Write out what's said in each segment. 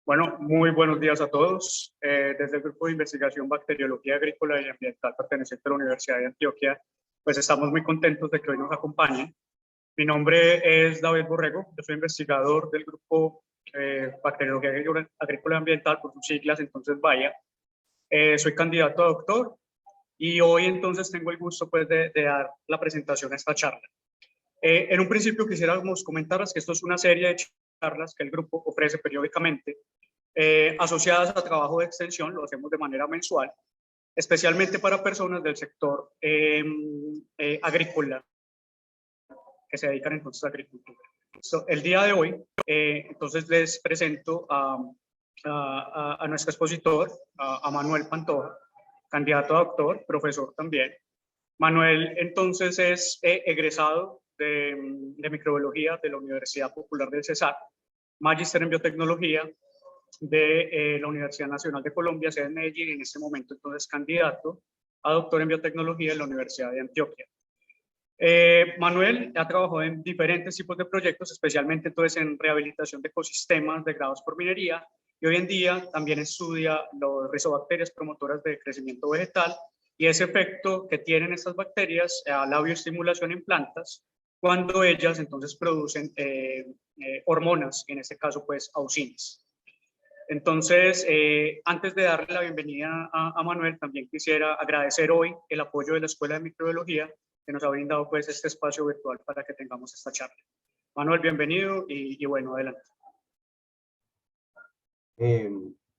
Bueno, muy buenos días a todos. Desde el Grupo de Investigación Bacteriología Agrícola y Ambiental perteneciente a la Universidad de Antioquia, pues estamos muy contentos de que hoy nos acompañen. Mi nombre es David Borrego, yo soy investigador del Grupo Bacteriología Agrícola y Ambiental, por sus siglas, entonces vaya. Soy candidato a doctor y hoy entonces tengo el gusto pues de dar la presentación a esta charla. En un principio quisiéramos comentarles que esto es una serie de charlas que el grupo ofrece periódicamente, asociadas a trabajo de extensión, lo hacemos de manera mensual, especialmente para personas del sector agrícola, que se dedican entonces a agricultura. El día de hoy, entonces les presento a nuestro expositor, a Manuel Pantoja, candidato a doctor, profesor también. Manuel entonces es egresado de microbiología de la Universidad Popular del Cesar, magíster en biotecnología de la Universidad Nacional de Colombia, sede en Medellín, y en este momento entonces candidato a doctor en biotecnología en la Universidad de Antioquia. Manuel ha trabajado en diferentes tipos de proyectos, especialmente entonces en rehabilitación de ecosistemas degradados por minería, y hoy en día también estudia las rizobacterias promotoras de crecimiento vegetal y ese efecto que tienen estas bacterias a la bioestimulación en plantas cuando ellas entonces producen hormonas, en este caso pues auxinas. Entonces, antes de darle la bienvenida a Manuel, también quisiera agradecer hoy el apoyo de la Escuela de Microbiología que nos ha brindado pues este espacio virtual para que tengamos esta charla. Manuel, bienvenido y bueno, adelante.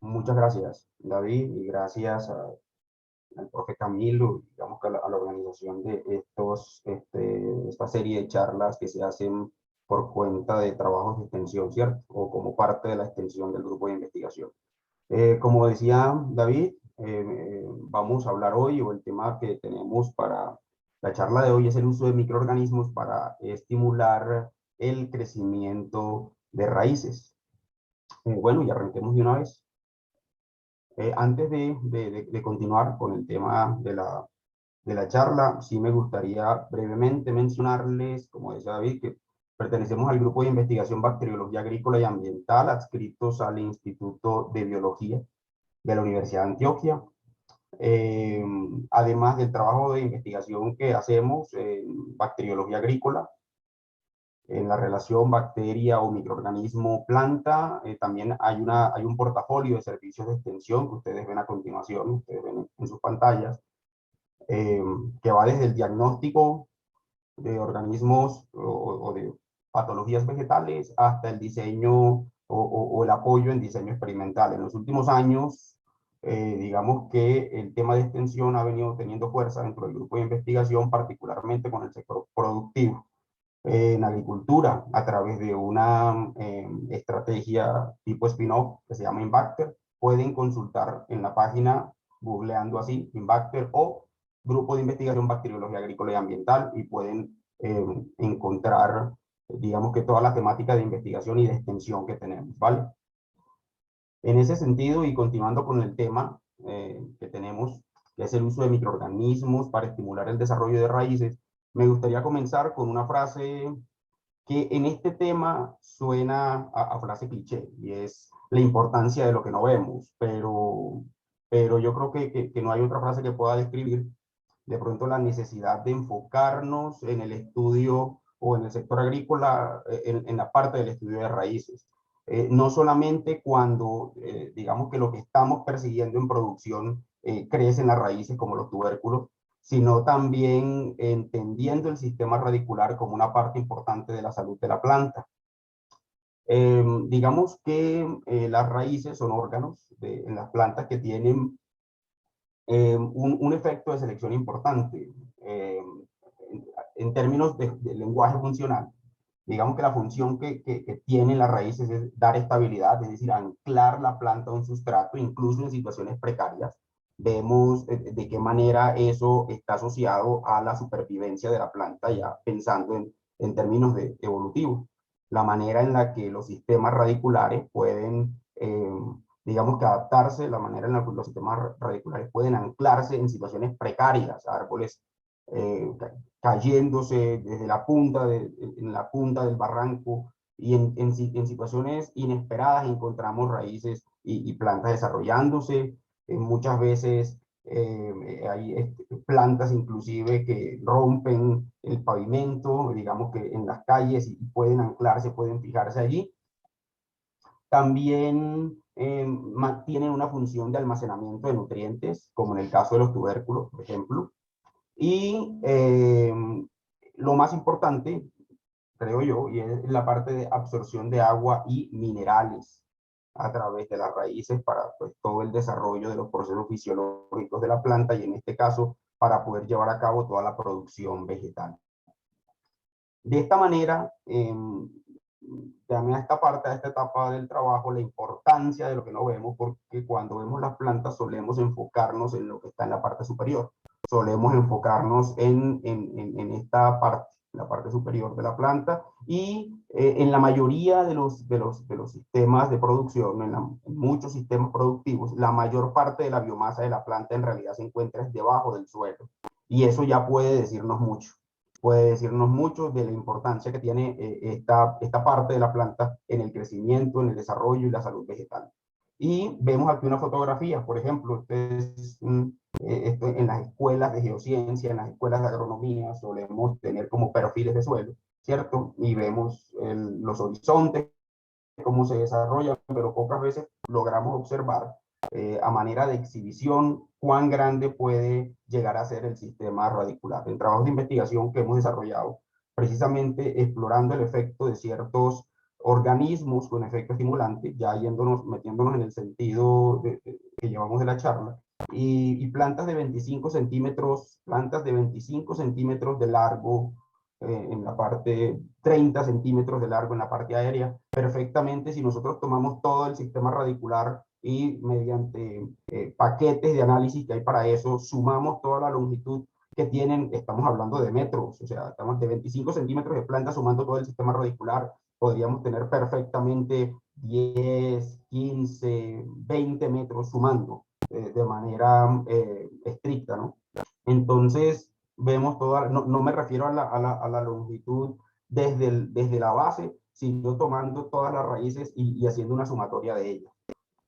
Muchas gracias, David, y gracias al profe Camilo, digamos que a la organización de esta serie de charlas que se hacen por cuenta de trabajos de extensión, ¿cierto? O como parte de la extensión del grupo de investigación. Como decía David, vamos a hablar hoy, o el tema que tenemos para la charla de hoy es el uso de microorganismos para estimular el crecimiento de raíces. Bueno, y arranquemos de una vez. Antes de continuar con el tema de la charla, sí me gustaría brevemente mencionarles, como decía David, que pertenecemos al Grupo de Investigación Bacteriología Agrícola y Ambiental, adscritos al Instituto de Biología de la Universidad de Antioquia. Además del trabajo de investigación que hacemos en bacteriología agrícola, en la relación bacteria o microorganismo planta, también hay un portafolio de servicios de extensión que ustedes ven a continuación, ustedes ven en sus pantallas, que va desde el diagnóstico de organismos o de patologías vegetales hasta el diseño o el apoyo en diseño experimental. En los últimos años, digamos que el tema de extensión ha venido teniendo fuerza dentro del grupo de investigación, particularmente con el sector productivo. En agricultura, a través de una estrategia tipo spin-off que se llama Invacter, pueden consultar en la página, googleando así, Invacter o Grupo de Investigación Bacteriología Agrícola y Ambiental, y pueden encontrar, digamos que toda la temática de investigación y de extensión que tenemos, ¿vale? En ese sentido, y continuando con el tema que tenemos, que es el uso de microorganismos para estimular el desarrollo de raíces, me gustaría comenzar con una frase que en este tema suena a frase cliché, y es la importancia de lo que no vemos, pero yo creo que no hay otra frase que pueda describir de pronto la necesidad de enfocarnos en el estudio o en el sector agrícola, en la parte del estudio de raíces. No solamente cuando, digamos que lo que estamos persiguiendo en producción crece en las raíces como los tubérculos, sino también entendiendo el sistema radicular como una parte importante de la salud de la planta. Digamos que las raíces son órganos en las plantas que tienen un efecto de selección importante en términos de lenguaje funcional. Digamos que la función que tienen las raíces es dar estabilidad, es decir, anclar la planta a un sustrato, incluso en situaciones precarias. Vemos de qué manera eso está asociado a la supervivencia de la planta, ya pensando en términos evolutivos. La manera en la que los sistemas radiculares pueden, digamos que adaptarse, la manera en la que los sistemas radiculares pueden anclarse en situaciones precarias, árboles cayéndose desde en la punta del barranco y en situaciones inesperadas encontramos raíces y plantas desarrollándose. Muchas veces hay plantas inclusive que rompen el pavimento, digamos que en las calles, y pueden anclarse, pueden fijarse allí. También tienen una función de almacenamiento de nutrientes, como en el caso de los tubérculos, por ejemplo. Y lo más importante, creo yo, y es la parte de absorción de agua y minerales a través de las raíces para pues, todo el desarrollo de los procesos fisiológicos de la planta, y en este caso para poder llevar a cabo toda la producción vegetal. De esta manera, llamé a esta parte, a esta etapa del trabajo, la importancia de lo que no vemos, porque cuando vemos las plantas solemos enfocarnos en lo que está en la parte superior. Solemos enfocarnos en esta parte, la parte superior de la planta, y en la mayoría de los sistemas de producción, en muchos sistemas productivos, la mayor parte de la biomasa de la planta en realidad se encuentra debajo del suelo, y eso ya puede decirnos mucho. Puede decirnos mucho de la importancia que tiene esta parte de la planta en el crecimiento, en el desarrollo y la salud vegetal. Y vemos aquí una fotografía, por ejemplo, esto en las escuelas de geociencia, en las escuelas de agronomía, solemos tener como perfiles de suelo, ¿cierto? Y vemos los horizontes, cómo se desarrollan, pero pocas veces logramos observar a manera de exhibición cuán grande puede llegar a ser el sistema radicular. En trabajos de investigación que hemos desarrollado, precisamente explorando el efecto de ciertos organismos con efecto estimulante, ya metiéndonos en el sentido que llevamos de la charla, y plantas de 25 centímetros, de largo, en la parte 30 centímetros de largo en la parte aérea, perfectamente si nosotros tomamos todo el sistema radicular y mediante paquetes de análisis que hay para eso, sumamos toda la longitud que tienen, estamos hablando de metros, o sea, estamos de 25 centímetros de planta sumando todo el sistema radicular, podríamos tener perfectamente 10, 15, 20 metros sumando de manera estricta, ¿no? Entonces, vemos toda, no me refiero a la longitud desde la base, sino tomando todas las raíces y haciendo una sumatoria de ellas,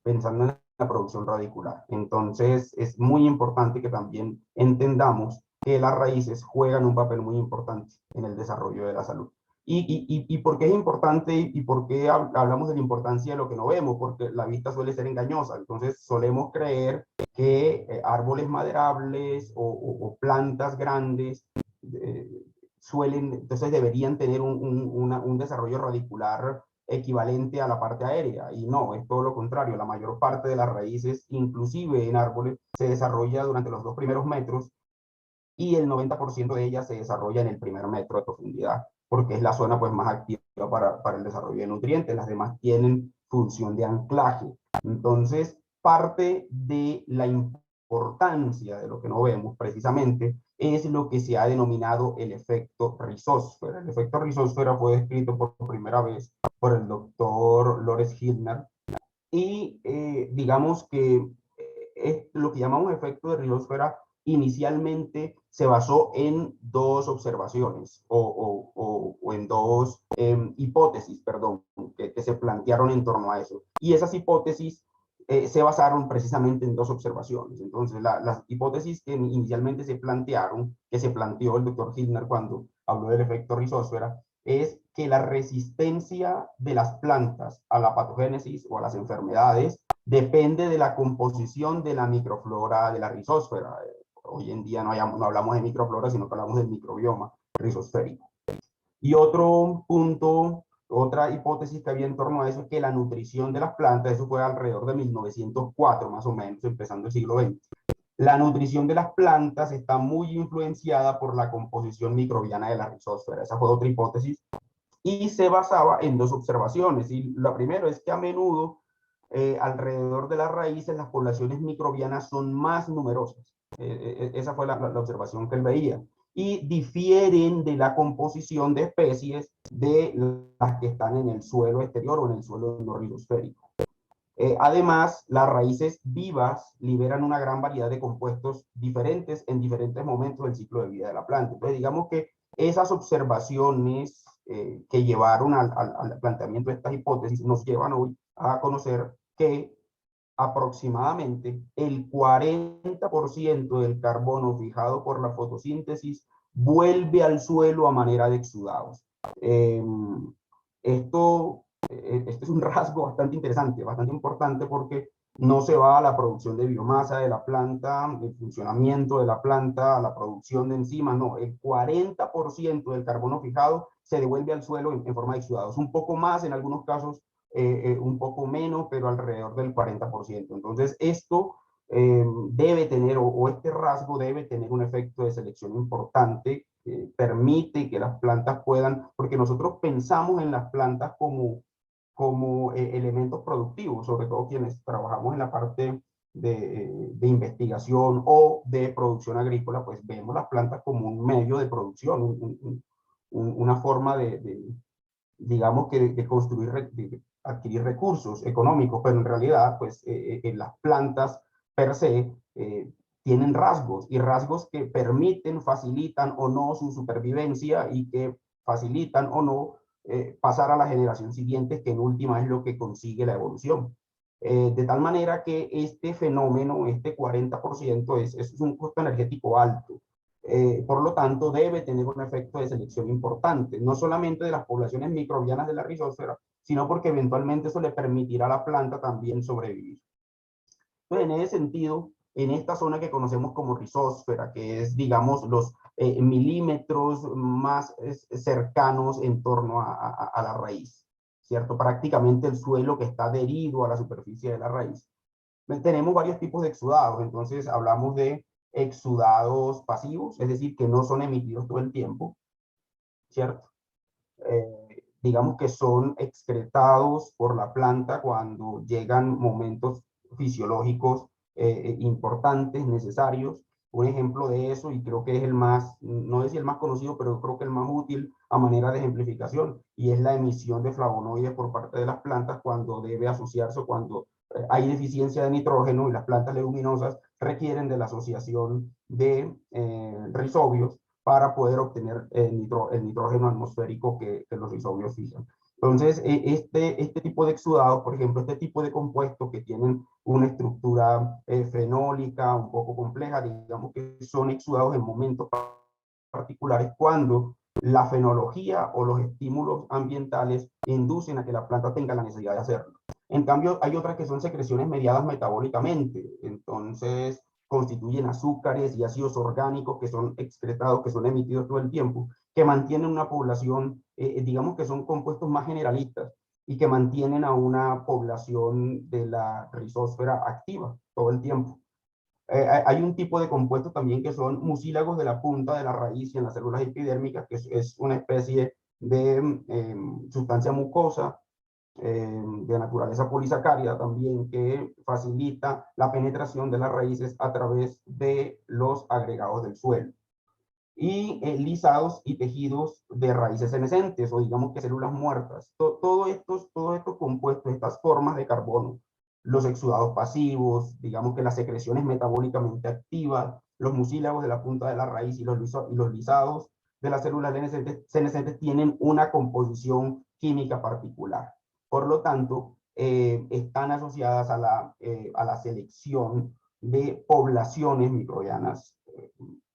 pensando en la producción radicular. Entonces, es muy importante que también entendamos que las raíces juegan un papel muy importante en el desarrollo de la salud. ¿Y por qué es importante y por qué hablamos de la importancia de lo que no vemos? Porque la vista suele ser engañosa, entonces solemos creer que árboles maderables o plantas grandes entonces deberían tener un desarrollo radicular equivalente a la parte aérea, y no, es todo lo contrario. La mayor parte de las raíces, inclusive en árboles, se desarrolla durante los 2 primeros metros, y el 90% de ellas se desarrolla en el primer metro de profundidad, porque es la zona pues más activa para el desarrollo de nutrientes. Las demás tienen función de anclaje. Entonces, parte de la importancia de lo que no vemos precisamente es lo que se ha denominado el efecto rizósfera. El efecto rizósfera fue descrito por primera vez por el doctor Lawrence Hilner, y digamos que lo que llamamos efecto de rizósfera inicialmente se basó en dos observaciones o en dos hipótesis, perdón, que se plantearon en torno a eso. Y esas hipótesis se basaron precisamente en dos observaciones. Entonces, las hipótesis que inicialmente se plantearon, que se planteó el doctor Hilner cuando habló del efecto rizósfera, es que la resistencia de las plantas a la patogénesis o a las enfermedades depende de la composición de la microflora de la rizósfera. Hoy en día no hablamos de microflora, sino que hablamos del microbioma rizosférico. Y otro punto, otra hipótesis que había en torno a eso es que la nutrición de las plantas, eso fue alrededor de 1904 más o menos, empezando el siglo XX. La nutrición de las plantas está muy influenciada por la composición microbiana de la rizósfera. Esa fue otra hipótesis y se basaba en dos observaciones. Y la primera es que a menudo alrededor de las raíces las poblaciones microbianas son más numerosas. Esa fue la observación que él veía. Y difieren de la composición de especies de las que están en el suelo exterior o en el suelo no rizosférico. Además, las raíces vivas liberan una gran variedad de compuestos diferentes en diferentes momentos del ciclo de vida de la planta. Entonces, digamos que esas observaciones que llevaron al planteamiento de estas hipótesis nos llevan hoy a conocer que aproximadamente el 40% del carbono fijado por la fotosíntesis vuelve al suelo a manera de exudados. Este es un rasgo bastante interesante, bastante importante, porque no se va a la producción de biomasa de la planta, el funcionamiento de la planta, a la producción de enzimas, no, el 40% del carbono fijado se devuelve al suelo en forma de exudados, un poco más en algunos casos, un poco menos, pero alrededor del 40%. Entonces, esto debe tener, o este rasgo debe tener un efecto de selección importante, que permite que las plantas puedan, porque nosotros pensamos en las plantas como elementos productivos, sobre todo quienes trabajamos en la parte de investigación o de producción agrícola, pues vemos las plantas como un medio de producción, una forma digamos que de construir, de adquirir recursos económicos, pero en realidad, pues las plantas per se tienen rasgos, y rasgos que permiten, facilitan o no su supervivencia, y que facilitan o no pasar a la generación siguiente, que en última es lo que consigue la evolución. De tal manera que este fenómeno, este 40%, es un costo energético alto. Por lo tanto, debe tener un efecto de selección importante, no solamente de las poblaciones microbianas de la rizósfera, sino porque eventualmente eso le permitirá a la planta también sobrevivir. Entonces, en ese sentido, en esta zona que conocemos como rizósfera, que es, digamos, los milímetros más cercanos en torno a la raíz, ¿cierto? Prácticamente el suelo que está adherido a la superficie de la raíz. Tenemos varios tipos de exudados. Entonces hablamos de exudados pasivos, es decir, que no son emitidos todo el tiempo, ¿cierto? Digamos que son excretados por la planta cuando llegan momentos fisiológicos importantes, necesarios. Un ejemplo de eso, y creo que es el más, no es el más conocido, pero creo que el más útil a manera de ejemplificación, y es la emisión de flavonoides por parte de las plantas cuando debe asociarse, o cuando hay deficiencia de nitrógeno, y las plantas leguminosas requieren de la asociación de rizobios para poder obtener el nitrógeno atmosférico que los rizobios fijan. Entonces, este tipo de exudados, por ejemplo, este tipo de compuestos que tienen una estructura fenólica un poco compleja, digamos que son exudados en momentos particulares cuando la fenología o los estímulos ambientales inducen a que la planta tenga la necesidad de hacerlo. En cambio, hay otras que son secreciones mediadas metabólicamente. Entonces, constituyen azúcares y ácidos orgánicos que son excretados, que son emitidos todo el tiempo, que mantienen una población, digamos que son compuestos más generalistas, y que mantienen a una población de la rizósfera activa todo el tiempo. Hay un tipo de compuestos también que son mucílagos de la punta de la raíz y en las células epidérmicas, que es una especie de sustancia mucosa de naturaleza polisacárida también, que facilita la penetración de las raíces a través de los agregados del suelo. Y lisados y tejidos de raíces senescentes, o digamos que células muertas. Todos estos compuestos, estas formas de carbono, los exudados pasivos, digamos que las secreciones metabólicamente activas, los mucílagos de la punta de la raíz y los lisados de las células senescentes tienen una composición química particular. Por lo tanto, están asociadas a la selección de poblaciones microbianas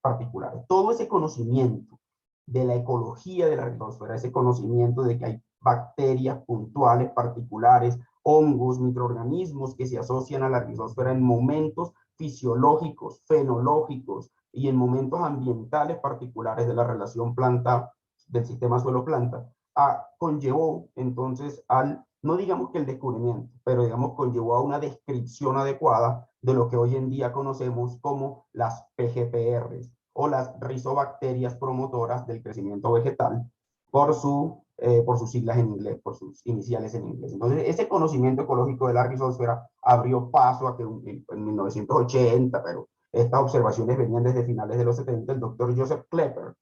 particulares. Todo ese conocimiento de la ecología de la rizósfera, ese conocimiento de que hay bacterias puntuales, particulares, hongos, microorganismos que se asocian a la rizósfera en momentos fisiológicos, fenológicos y en momentos ambientales particulares de la relación planta, del sistema suelo-planta, conllevó entonces no digamos que el descubrimiento, pero digamos conllevó a una descripción adecuada de lo que hoy en día conocemos como las PGPRs, o las rizobacterias promotoras del crecimiento vegetal, por sus siglas en inglés, por sus iniciales en inglés. Entonces, ese conocimiento ecológico de la rizósfera abrió paso a que en 1980, pero estas observaciones venían desde finales de los 70, el doctor Joseph Klepper,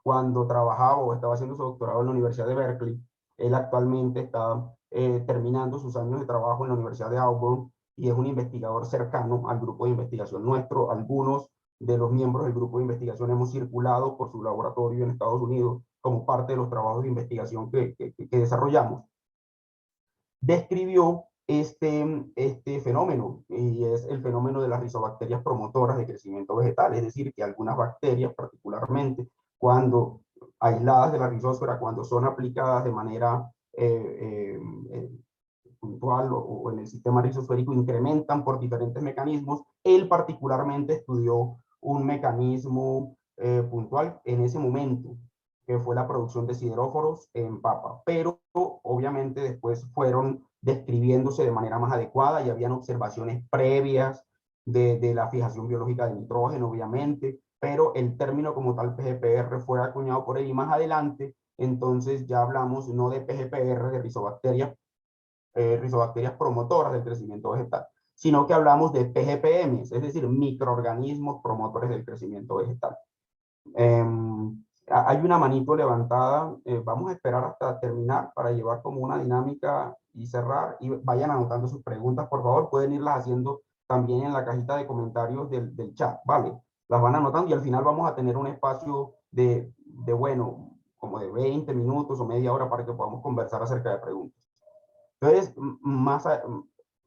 cuando trabajaba o estaba haciendo su doctorado en la Universidad de Berkeley. Él actualmente está terminando sus años de trabajo en la Universidad de Auburn, y es un investigador cercano al grupo de investigación nuestro. Algunos de los miembros del grupo de investigación hemos circulado por su laboratorio en Estados Unidos como parte de los trabajos de investigación que desarrollamos, describió este fenómeno, y es el fenómeno de las rizobacterias promotoras de crecimiento vegetal, es decir, que algunas bacterias, particularmente cuando aisladas de la rizósfera, cuando son aplicadas de manera puntual o en el sistema rizosférico, incrementan por diferentes mecanismos. Él particularmente estudió un mecanismo puntual en ese momento, que fue la producción de sideróforos en papa, pero obviamente después fueron describiéndose de manera más adecuada y habían observaciones previas de la fijación biológica de nitrógeno, obviamente, pero el término como tal PGPR fue acuñado por él, y más adelante entonces ya hablamos no de PGPR, de rizobacterias promotoras del crecimiento vegetal, sino que hablamos de PGPMs, es decir, microorganismos promotores del crecimiento vegetal. Hay una manito levantada, vamos a esperar hasta terminar para llevar como una dinámica y cerrar, y vayan anotando sus preguntas, por favor, pueden irlas haciendo también en la cajita de comentarios del chat, ¿vale? Las van anotando y al final vamos a tener un espacio bueno, como de 20 minutos o media hora para que podamos conversar acerca de preguntas. Entonces,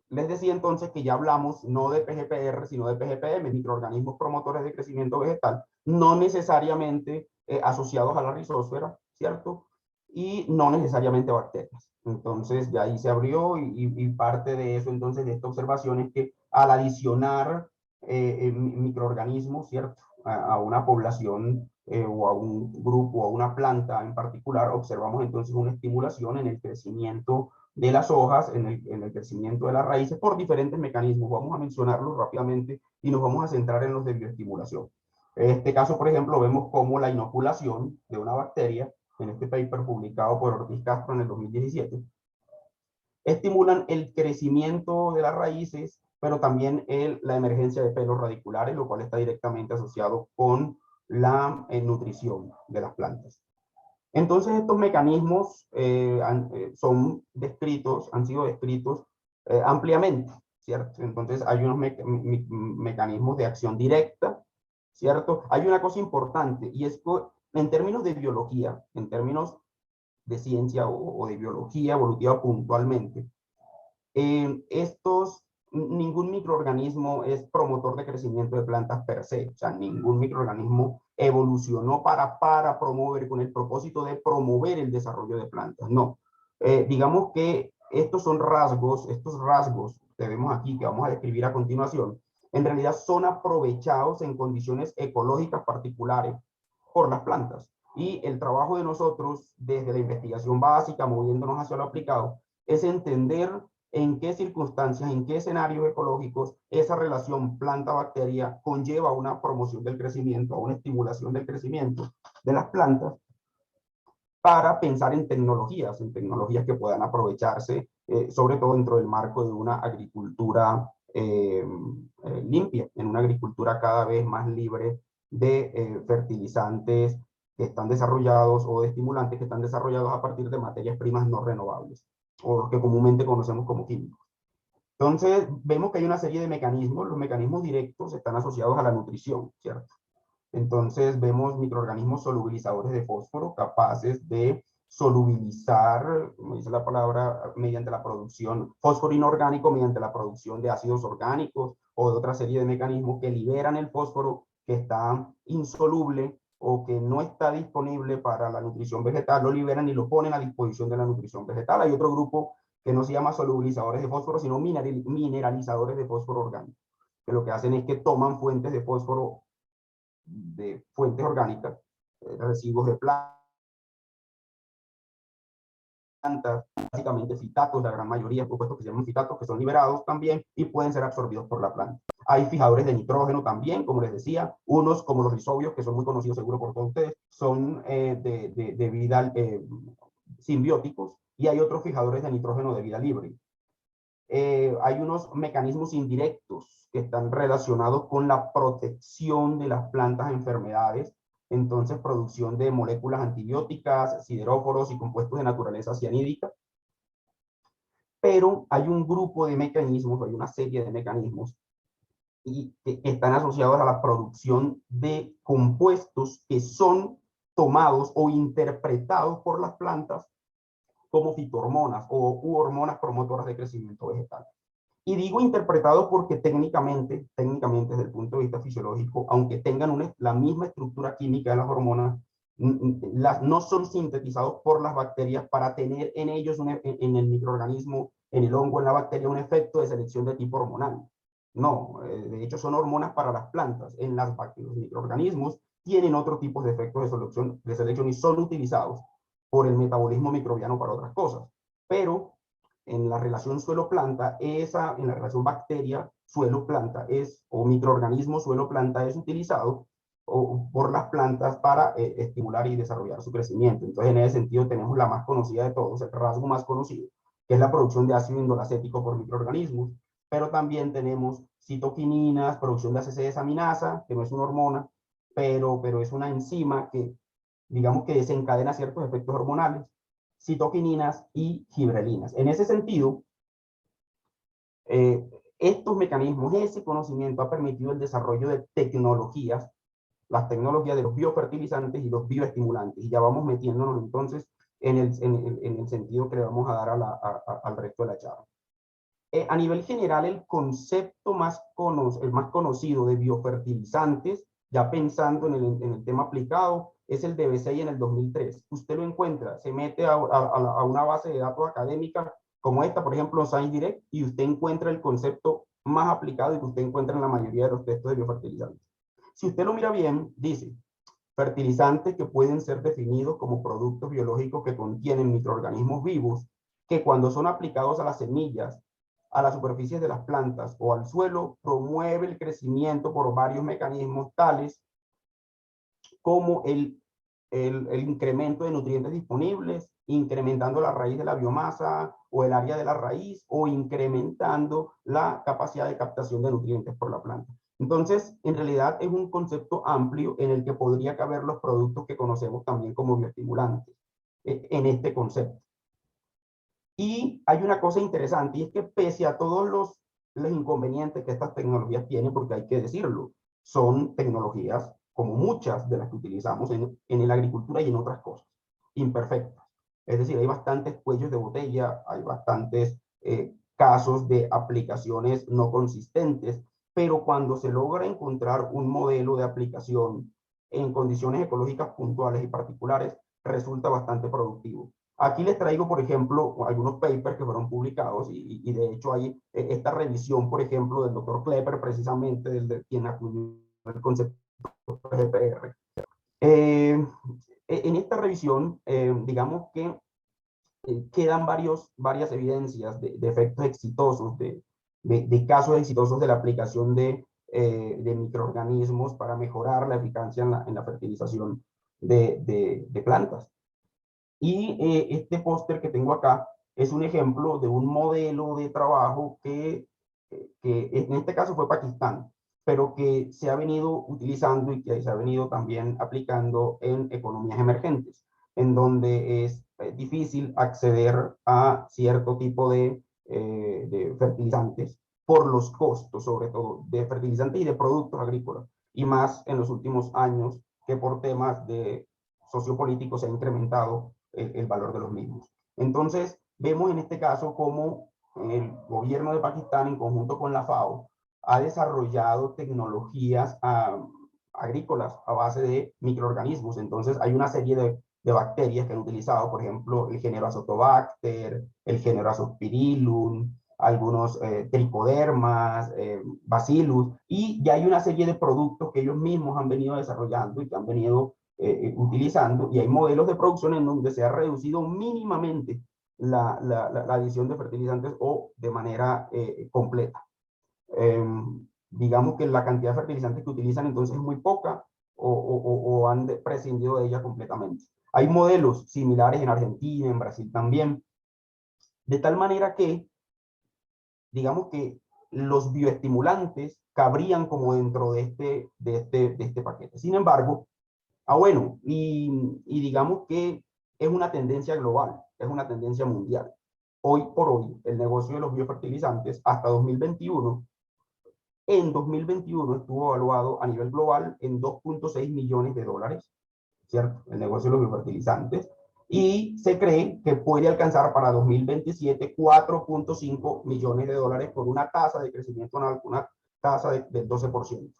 les decía entonces que ya hablamos no de PGPR, sino de PGPM, microorganismos promotores de crecimiento vegetal, no necesariamente asociados a la rizósfera, ¿cierto? Y no necesariamente bacterias. Entonces, ya ahí se abrió y parte de eso, entonces, de esta observación es que al adicionar microorganismos, ¿cierto? A una población o a un grupo, o a una planta en particular, observamos entonces una estimulación en el crecimiento de las hojas, en el crecimiento de las raíces por diferentes mecanismos. Vamos a mencionarlos rápidamente y nos vamos a centrar en los de bioestimulación. En este caso, por ejemplo, vemos cómo la inoculación de una bacteria, en este paper publicado por Ortiz Castro en el 2017, estimulan el crecimiento de las raíces, pero también la emergencia de pelos radiculares, lo cual está directamente asociado con la nutrición de las plantas. Entonces, estos mecanismos han sido descritos ampliamente, ¿cierto? Entonces, hay unos mecanismos de acción directa, ¿cierto? Hay una cosa importante, y es que en términos de biología, en términos de ciencia o de biología evolutiva puntualmente, ningún microorganismo es promotor de crecimiento de plantas per se, o sea, ningún microorganismo evolucionó para promover, con el propósito de promover el desarrollo de plantas, no. Digamos que estos rasgos que vemos aquí, que vamos a describir a continuación, en realidad son aprovechados en condiciones ecológicas particulares por las plantas. Y el trabajo de nosotros, desde la investigación básica, moviéndonos hacia lo aplicado, es entender en qué circunstancias, en qué escenarios ecológicos esa relación planta-bacteria conlleva una promoción del crecimiento, a una estimulación del crecimiento de las plantas, para pensar en tecnologías que puedan aprovecharse, sobre todo dentro del marco de una agricultura limpia, en una agricultura cada vez más libre de fertilizantes que están desarrollados o de estimulantes que están desarrollados a partir de materias primas no renovables, o los que comúnmente conocemos como químicos. Entonces, vemos que hay una serie de mecanismos. Los mecanismos directos están asociados a la nutrición, ¿cierto? Entonces, vemos microorganismos solubilizadores de fósforo capaces de solubilizar, como dice la palabra, mediante la producción, fósforo inorgánico mediante la producción de ácidos orgánicos o de otra serie de mecanismos que liberan el fósforo que está insoluble o que no está disponible para la nutrición vegetal, lo liberan y lo ponen a disposición de la nutrición vegetal. Hay otro grupo que no se llama solubilizadores de fósforo, sino mineralizadores de fósforo orgánico, que lo que hacen es que toman fuentes de fósforo de fuentes orgánicas, residuos de plantas, básicamente fitatos, la gran mayoría, por supuesto que se llaman fitatos, que son liberados también y pueden ser absorbidos por la planta. Hay fijadores de nitrógeno también, como les decía, unos como los rizobios, que son muy conocidos seguro por todos ustedes, son de vida simbióticos, y hay otros fijadores de nitrógeno de vida libre. Hay unos mecanismos indirectos que están relacionados con la protección de las plantas a enfermedades, entonces producción de moléculas antibióticas, sideróforos y compuestos de naturaleza cianídica. Pero hay un grupo de mecanismos, hay una serie de mecanismos que están asociados a la producción de compuestos que son tomados o interpretados por las plantas como fitohormonas u hormonas promotoras de crecimiento vegetal. Y digo interpretados porque técnicamente desde el punto de vista fisiológico, aunque tengan la misma estructura química de las hormonas, no son sintetizados por las bacterias para tener en ellos, en el microorganismo, en el hongo, en la bacteria, un efecto de selección de tipo hormonal. No, de hecho son hormonas para las plantas. En las bacterias, los microorganismos tienen otro tipo de efectos de selección y son utilizados por el metabolismo microbiano para otras cosas. Pero en la relación suelo-planta, en la relación bacteria-suelo-planta o microorganismo suelo-planta es utilizado por las plantas para estimular y desarrollar su crecimiento. Entonces, en ese sentido, tenemos la más conocida de todos, el rasgo más conocido, que es la producción de ácido indolacético por microorganismos, pero también tenemos citoquininas, producción de ACC desaminasa, que no es una hormona, pero es una enzima que, digamos que desencadena ciertos efectos hormonales, citoquininas y gibrelinas. En ese sentido, estos mecanismos, ese conocimiento ha permitido el desarrollo de tecnologías, las tecnologías de los biofertilizantes y los bioestimulantes. Y ya vamos metiéndonos entonces en el sentido que le vamos a dar al resto de la charla. A nivel general, el concepto el más conocido de biofertilizantes, ya pensando en el tema aplicado, es el de DB6 en el 2003. Usted lo encuentra, se mete a una base de datos académica como esta, por ejemplo, ScienceDirect, y usted encuentra el concepto más aplicado y que usted encuentra en la mayoría de los textos de biofertilizantes. Si usted lo mira bien, dice, fertilizantes que pueden ser definidos como productos biológicos que contienen microorganismos vivos, que cuando son aplicados a las semillas, a las superficies de las plantas o al suelo, promueve el crecimiento por varios mecanismos tales como el incremento de nutrientes disponibles, incrementando la raíz de la biomasa o el área de la raíz, o incrementando la capacidad de captación de nutrientes por la planta. Entonces, en realidad es un concepto amplio en el que podría caber los productos que conocemos también como bioestimulantes, en este concepto. Y hay una cosa interesante, y es que pese a todos los inconvenientes que estas tecnologías tienen, porque hay que decirlo, son tecnologías como muchas de las que utilizamos en la agricultura y en otras cosas, imperfectas. Es decir, hay bastantes cuellos de botella, hay bastantes casos de aplicaciones no consistentes, pero cuando se logra encontrar un modelo de aplicación en condiciones ecológicas puntuales y particulares, resulta bastante productivo. Aquí les traigo, por ejemplo, algunos papers que fueron publicados y de hecho hay esta revisión, por ejemplo, del doctor Klepper, precisamente, de quien acuñó el concepto de GPR. En esta revisión, digamos que quedan varias evidencias de efectos exitosos, de casos exitosos de la aplicación de microorganismos para mejorar la eficacia en la fertilización de plantas. Y este póster que tengo acá es un ejemplo de un modelo de trabajo que en este caso fue Pakistán, pero que se ha venido utilizando y que se ha venido también aplicando en economías emergentes, en donde es difícil acceder a cierto tipo de fertilizantes por los costos, sobre todo, de fertilizantes y de productos agrícolas, y más en los últimos años que por temas de sociopolíticos se ha incrementado el valor de los mismos. Entonces, vemos en este caso cómo el gobierno de Pakistán, en conjunto con la FAO, ha desarrollado tecnologías agrícolas a base de microorganismos. Entonces, hay una serie de bacterias que han utilizado, por ejemplo, el género Azotobacter, el género Azospirillum, algunos tricodermas, bacillus, y ya hay una serie de productos que ellos mismos han venido desarrollando y que han venido utilizando, y hay modelos de producción en donde se ha reducido mínimamente la adición de fertilizantes o de manera completa. Digamos que la cantidad de fertilizantes que utilizan entonces es muy poca o han prescindido de ella completamente. Hay modelos similares en Argentina, en Brasil también, de tal manera que, digamos que los bioestimulantes cabrían como dentro de este paquete. Sin embargo, bueno, y digamos que es una tendencia global, es una tendencia mundial. Hoy por hoy, el negocio de los biofertilizantes hasta 2021, en 2021 estuvo evaluado a nivel global en $2.6 millones, ¿cierto? El negocio de los biofertilizantes. Y se cree que puede alcanzar para 2027 $4.5 millones con una tasa de crecimiento anual, una tasa del 12%.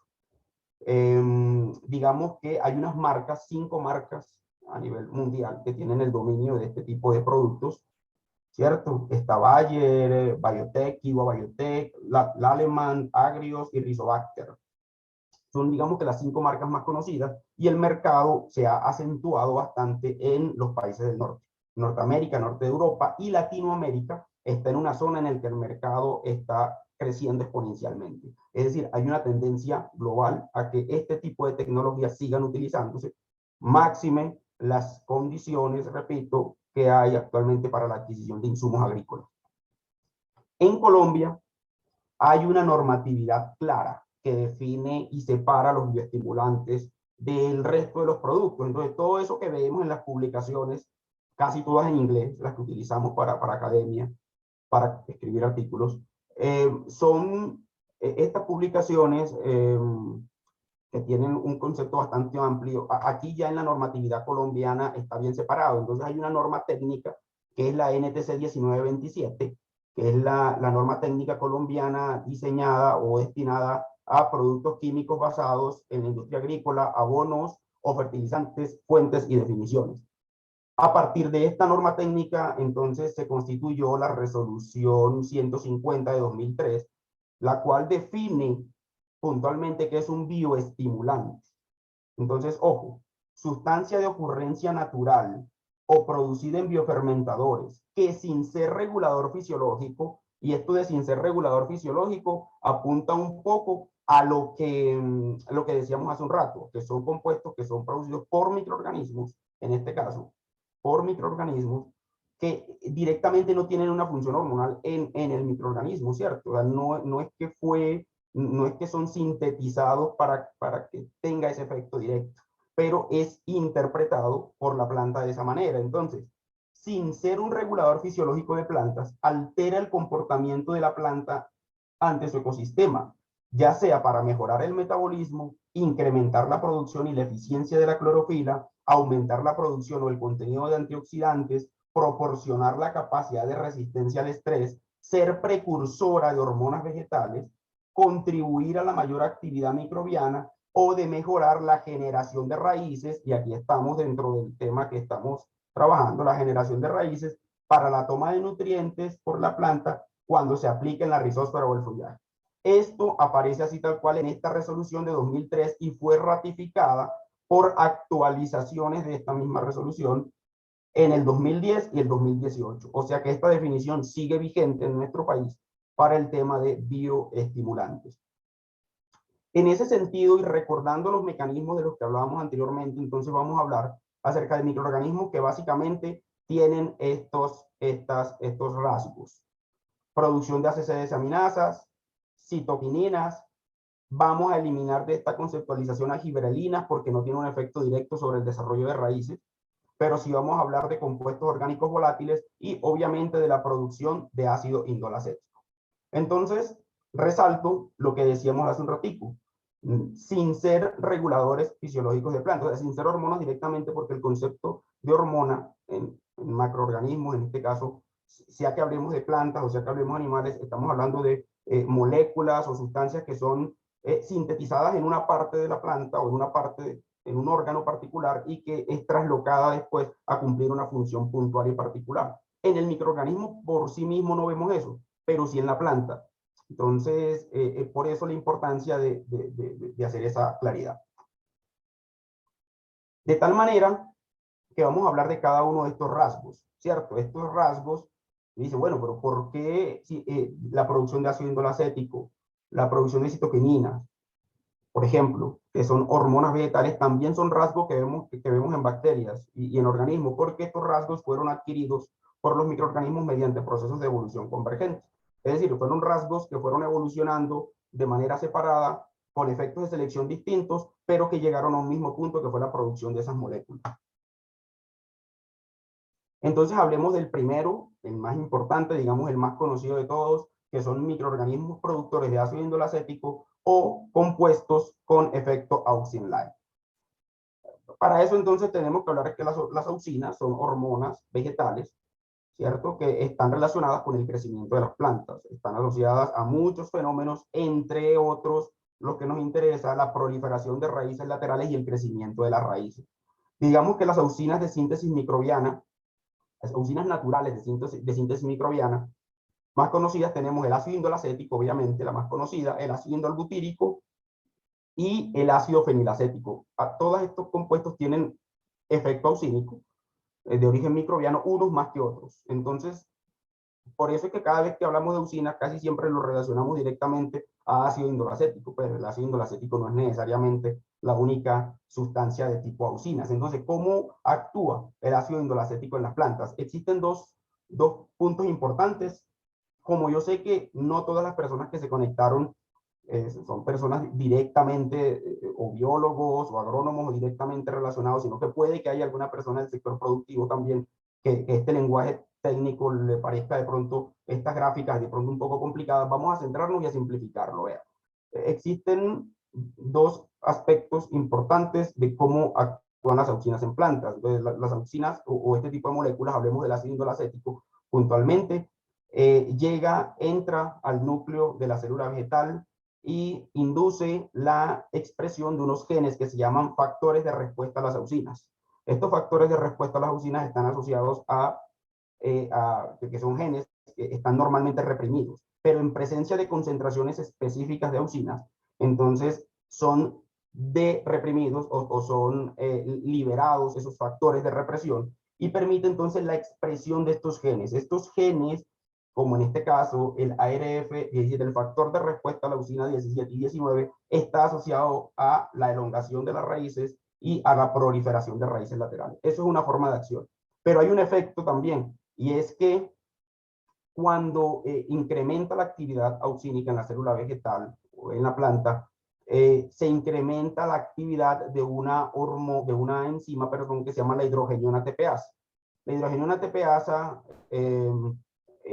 Digamos que hay unas marcas, 5 marcas a nivel mundial que tienen el dominio de este tipo de productos, ¿cierto? Está Bayer, Biotech, Kiwa Biotech, Laleman, Agrios y Rizobacter. Son, digamos, que las 5 marcas más conocidas, y el mercado se ha acentuado bastante en los países del norte. Norteamérica, norte de Europa y Latinoamérica está en una zona en la que el mercado está creciendo exponencialmente. Es decir, hay una tendencia global a que este tipo de tecnologías sigan utilizándose, máxime las condiciones, repito, que hay actualmente para la adquisición de insumos agrícolas. En Colombia hay una normatividad clara que define y separa los bioestimulantes del resto de los productos. Entonces, todo eso que vemos en las publicaciones, casi todas en inglés, las que utilizamos para academia, para escribir artículos, son estas publicaciones que tienen un concepto bastante amplio. Aquí ya en la normatividad colombiana está bien separado. Entonces hay una norma técnica que es la NTC 1927, que es la norma técnica colombiana diseñada o destinada a productos químicos basados en la industria agrícola, abonos o fertilizantes, fuentes y definiciones. A partir de esta norma técnica, entonces, se constituyó la resolución 150 de 2003, la cual define puntualmente qué es un bioestimulante. Entonces, ojo, sustancia de ocurrencia natural o producida en biofermentadores que sin ser regulador fisiológico, y esto de sin ser regulador fisiológico apunta un poco a lo que decíamos hace un rato, que son compuestos que son producidos por microorganismos, en este caso, por microorganismos que directamente no tienen una función hormonal en el microorganismo, ¿cierto? O sea, no es que son sintetizados para que tenga ese efecto directo, pero es interpretado por la planta de esa manera. Entonces, sin ser un regulador fisiológico de plantas, altera el comportamiento de la planta ante su ecosistema, ya sea para mejorar el metabolismo, incrementar la producción y la eficiencia de la clorofila, aumentar la producción o el contenido de antioxidantes, proporcionar la capacidad de resistencia al estrés, ser precursora de hormonas vegetales, contribuir a la mayor actividad microbiana o de mejorar la generación de raíces, y aquí estamos dentro del tema que estamos trabajando, la generación de raíces para la toma de nutrientes por la planta cuando se aplica en la rizósfera o el follaje. Esto aparece así tal cual en esta resolución de 2003 y fue ratificada por actualizaciones de esta misma resolución en el 2010 y el 2018. O sea que esta definición sigue vigente en nuestro país para el tema de bioestimulantes. En ese sentido, y recordando los mecanismos de los que hablábamos anteriormente, entonces vamos a hablar acerca de microorganismos que básicamente tienen estos rasgos. Producción de ACC desaminasas, citokininas. Vamos a eliminar de esta conceptualización a giberelinas porque no tiene un efecto directo sobre el desarrollo de raíces, pero sí vamos a hablar de compuestos orgánicos volátiles y obviamente de la producción de ácido indolacético. Entonces, resalto lo que decíamos hace un ratico, sin ser reguladores fisiológicos de plantas, o sea, sin ser hormonas directamente, porque el concepto de hormona en macroorganismos, en este caso, sea que hablemos de plantas o sea que hablemos de animales, estamos hablando de moléculas o sustancias que son sintetizadas en una parte de la planta o en una parte en un órgano particular y que es traslocada después a cumplir una función puntual y particular. En el microorganismo por sí mismo no vemos eso, pero sí en la planta. Entonces, por eso la importancia de hacer esa claridad. De tal manera que vamos a hablar de cada uno de estos rasgos, ¿cierto? Estos rasgos, dice, bueno, pero ¿por qué la producción de ácido indolacético, la producción de citokininas, por ejemplo, que son hormonas vegetales, también son rasgos que vemos en bacterias y en organismos, porque estos rasgos fueron adquiridos por los microorganismos mediante procesos de evolución convergente? Es decir, fueron rasgos que fueron evolucionando de manera separada, con efectos de selección distintos, pero que llegaron a un mismo punto, que fue la producción de esas moléculas. Entonces hablemos del primero, el más importante, digamos el más conocido de todos, que son microorganismos productores de ácido indolacético o compuestos con efecto auxiliar. Para eso entonces tenemos que hablar que las auxinas son hormonas vegetales, ¿cierto? Que están relacionadas con el crecimiento de las plantas. Están asociadas a muchos fenómenos, entre otros, lo que nos interesa, la proliferación de raíces laterales y el crecimiento de las raíces. Digamos que las auxinas de síntesis microbiana, las auxinas naturales de síntesis microbiana, más conocidas tenemos el ácido indolacético, obviamente, la más conocida, el ácido indolbutírico y el ácido fenilacético. Todos estos compuestos tienen efecto auxínico de origen microbiano, unos más que otros. Entonces, por eso es que cada vez que hablamos de auxinas, casi siempre lo relacionamos directamente a ácido indolacético, pero el ácido indolacético no es necesariamente la única sustancia de tipo auxinas. Entonces, ¿cómo actúa el ácido indolacético en las plantas? Existen dos puntos importantes. Como yo sé que no todas las personas que se conectaron son personas directamente o biólogos o agrónomos o directamente relacionados, sino que puede que haya alguna persona del sector productivo también que este lenguaje técnico le parezca de pronto, estas gráficas de pronto un poco complicadas. Vamos a centrarnos y a simplificarlo. Vea. Existen dos aspectos importantes de cómo actúan las auxinas en plantas. Entonces, las auxinas o este tipo de moléculas, hablemos del ácido indolacético puntualmente, entra al núcleo de la célula vegetal y induce la expresión de unos genes que se llaman factores de respuesta a las auxinas. Estos factores de respuesta a las auxinas están asociados que son genes que están normalmente reprimidos, pero en presencia de concentraciones específicas de auxinas, entonces son reprimidos o son liberados esos factores de represión y permite entonces la expresión de estos genes. Estos genes, como en este caso el ARF, es decir, el factor de respuesta a la auxina 17 y 19, está asociado a la elongación de las raíces y a la proliferación de raíces laterales. Eso es una forma de acción. Pero hay un efecto también, y es que cuando incrementa la actividad auxínica en la célula vegetal o en la planta, se incrementa la actividad de una enzima, que se llama la hidrogeniona TPasa. La hidrogeniona TPasa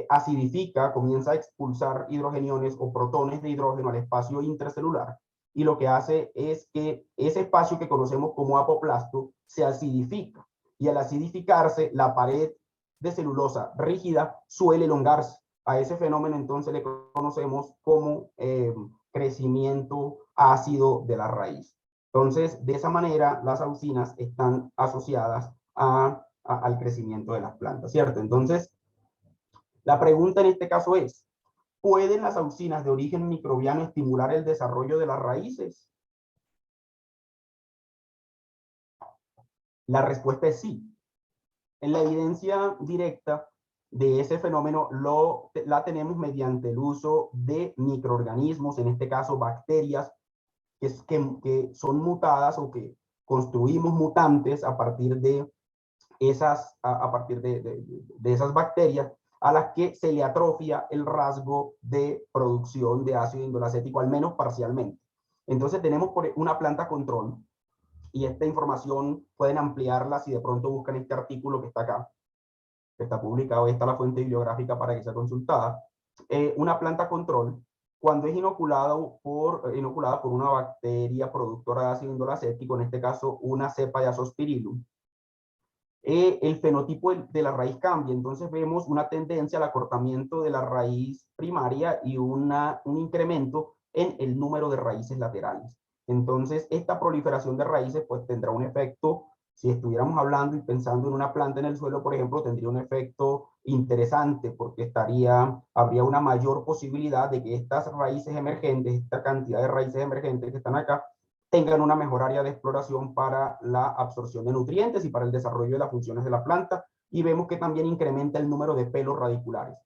acidifica, comienza a expulsar hidrogeniones o protones de hidrógeno al espacio intracelular, y lo que hace es que ese espacio que conocemos como apoplasto se acidifica, y al acidificarse la pared de celulosa rígida suele elongarse. A ese fenómeno entonces le conocemos como crecimiento ácido de la raíz. Entonces, de esa manera, las auxinas están asociadas al crecimiento de las plantas, ¿cierto? Entonces, la pregunta en este caso es, ¿pueden las auxinas de origen microbiano estimular el desarrollo de las raíces? La respuesta es sí. En la evidencia directa de ese fenómeno la tenemos mediante el uso de microorganismos, en este caso bacterias, que son mutadas o que construimos mutantes a partir de esas, de esas bacterias a las que se le atrofia el rasgo de producción de ácido indolacético, al menos parcialmente. Entonces tenemos una planta control, y esta información pueden ampliarla si de pronto buscan este artículo que está acá, que está publicado, esta es la fuente bibliográfica para que sea consultada. Una planta control, cuando es inoculada por una bacteria productora de ácido indolacético, en este caso una cepa de Azospirillum, el fenotipo de la raíz cambia. Entonces vemos una tendencia al acortamiento de la raíz primaria y un incremento en el número de raíces laterales. Entonces esta proliferación de raíces pues tendrá un efecto, si estuviéramos hablando y pensando en una planta en el suelo, por ejemplo, tendría un efecto interesante, porque habría una mayor posibilidad de que estas raíces emergentes, esta cantidad de raíces emergentes que están acá, tengan una mejor área de exploración para la absorción de nutrientes y para el desarrollo de las funciones de la planta, y vemos que también incrementa el número de pelos radiculares.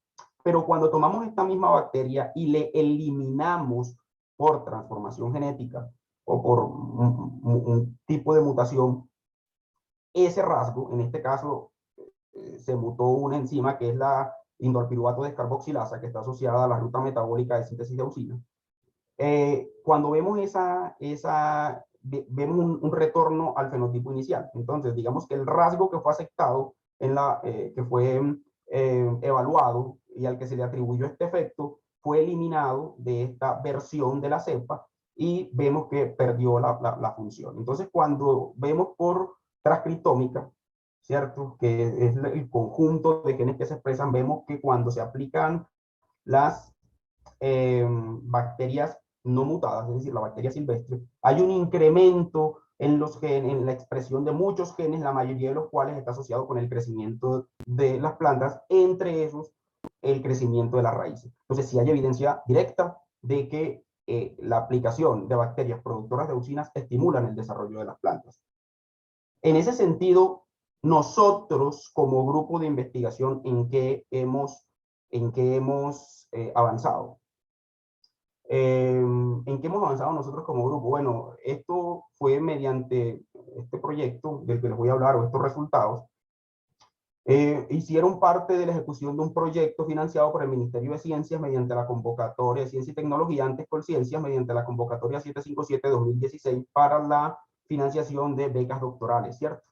Pero cuando tomamos esta misma bacteria y le eliminamos por transformación genética o por un tipo de mutación, ese rasgo, en este caso, se mutó una enzima que es la indolpiruvato descarboxilasa, que está asociada a la ruta metabólica de síntesis de auxina. Cuando vemos vemos un retorno al fenotipo inicial. Entonces, digamos que el rasgo que fue aceptado, que fue evaluado y al que se le atribuyó este efecto, fue eliminado de esta versión de la cepa y vemos que perdió la función. Entonces, cuando vemos por transcriptómica, ¿cierto? Que es el conjunto de genes que se expresan. Vemos que cuando se aplican las bacterias no mutadas, es decir, la bacteria silvestre, hay un incremento en los genes, en la expresión de muchos genes, la mayoría de los cuales está asociado con el crecimiento de las plantas, entre esos el crecimiento de las raíces. Entonces, sí hay evidencia directa de que la aplicación de bacterias productoras de auxinas estimulan el desarrollo de las plantas. En ese sentido, nosotros como grupo de investigación, ¿en qué hemos avanzado? ¿En qué hemos avanzado nosotros como grupo? Bueno, esto fue mediante este proyecto del que les voy a hablar, o estos resultados, hicieron parte de la ejecución de un proyecto financiado por el Ministerio de Ciencias mediante la convocatoria de Ciencia y Tecnología, antes Colciencias, mediante la convocatoria 757-2016 para la financiación de becas doctorales, ¿cierto?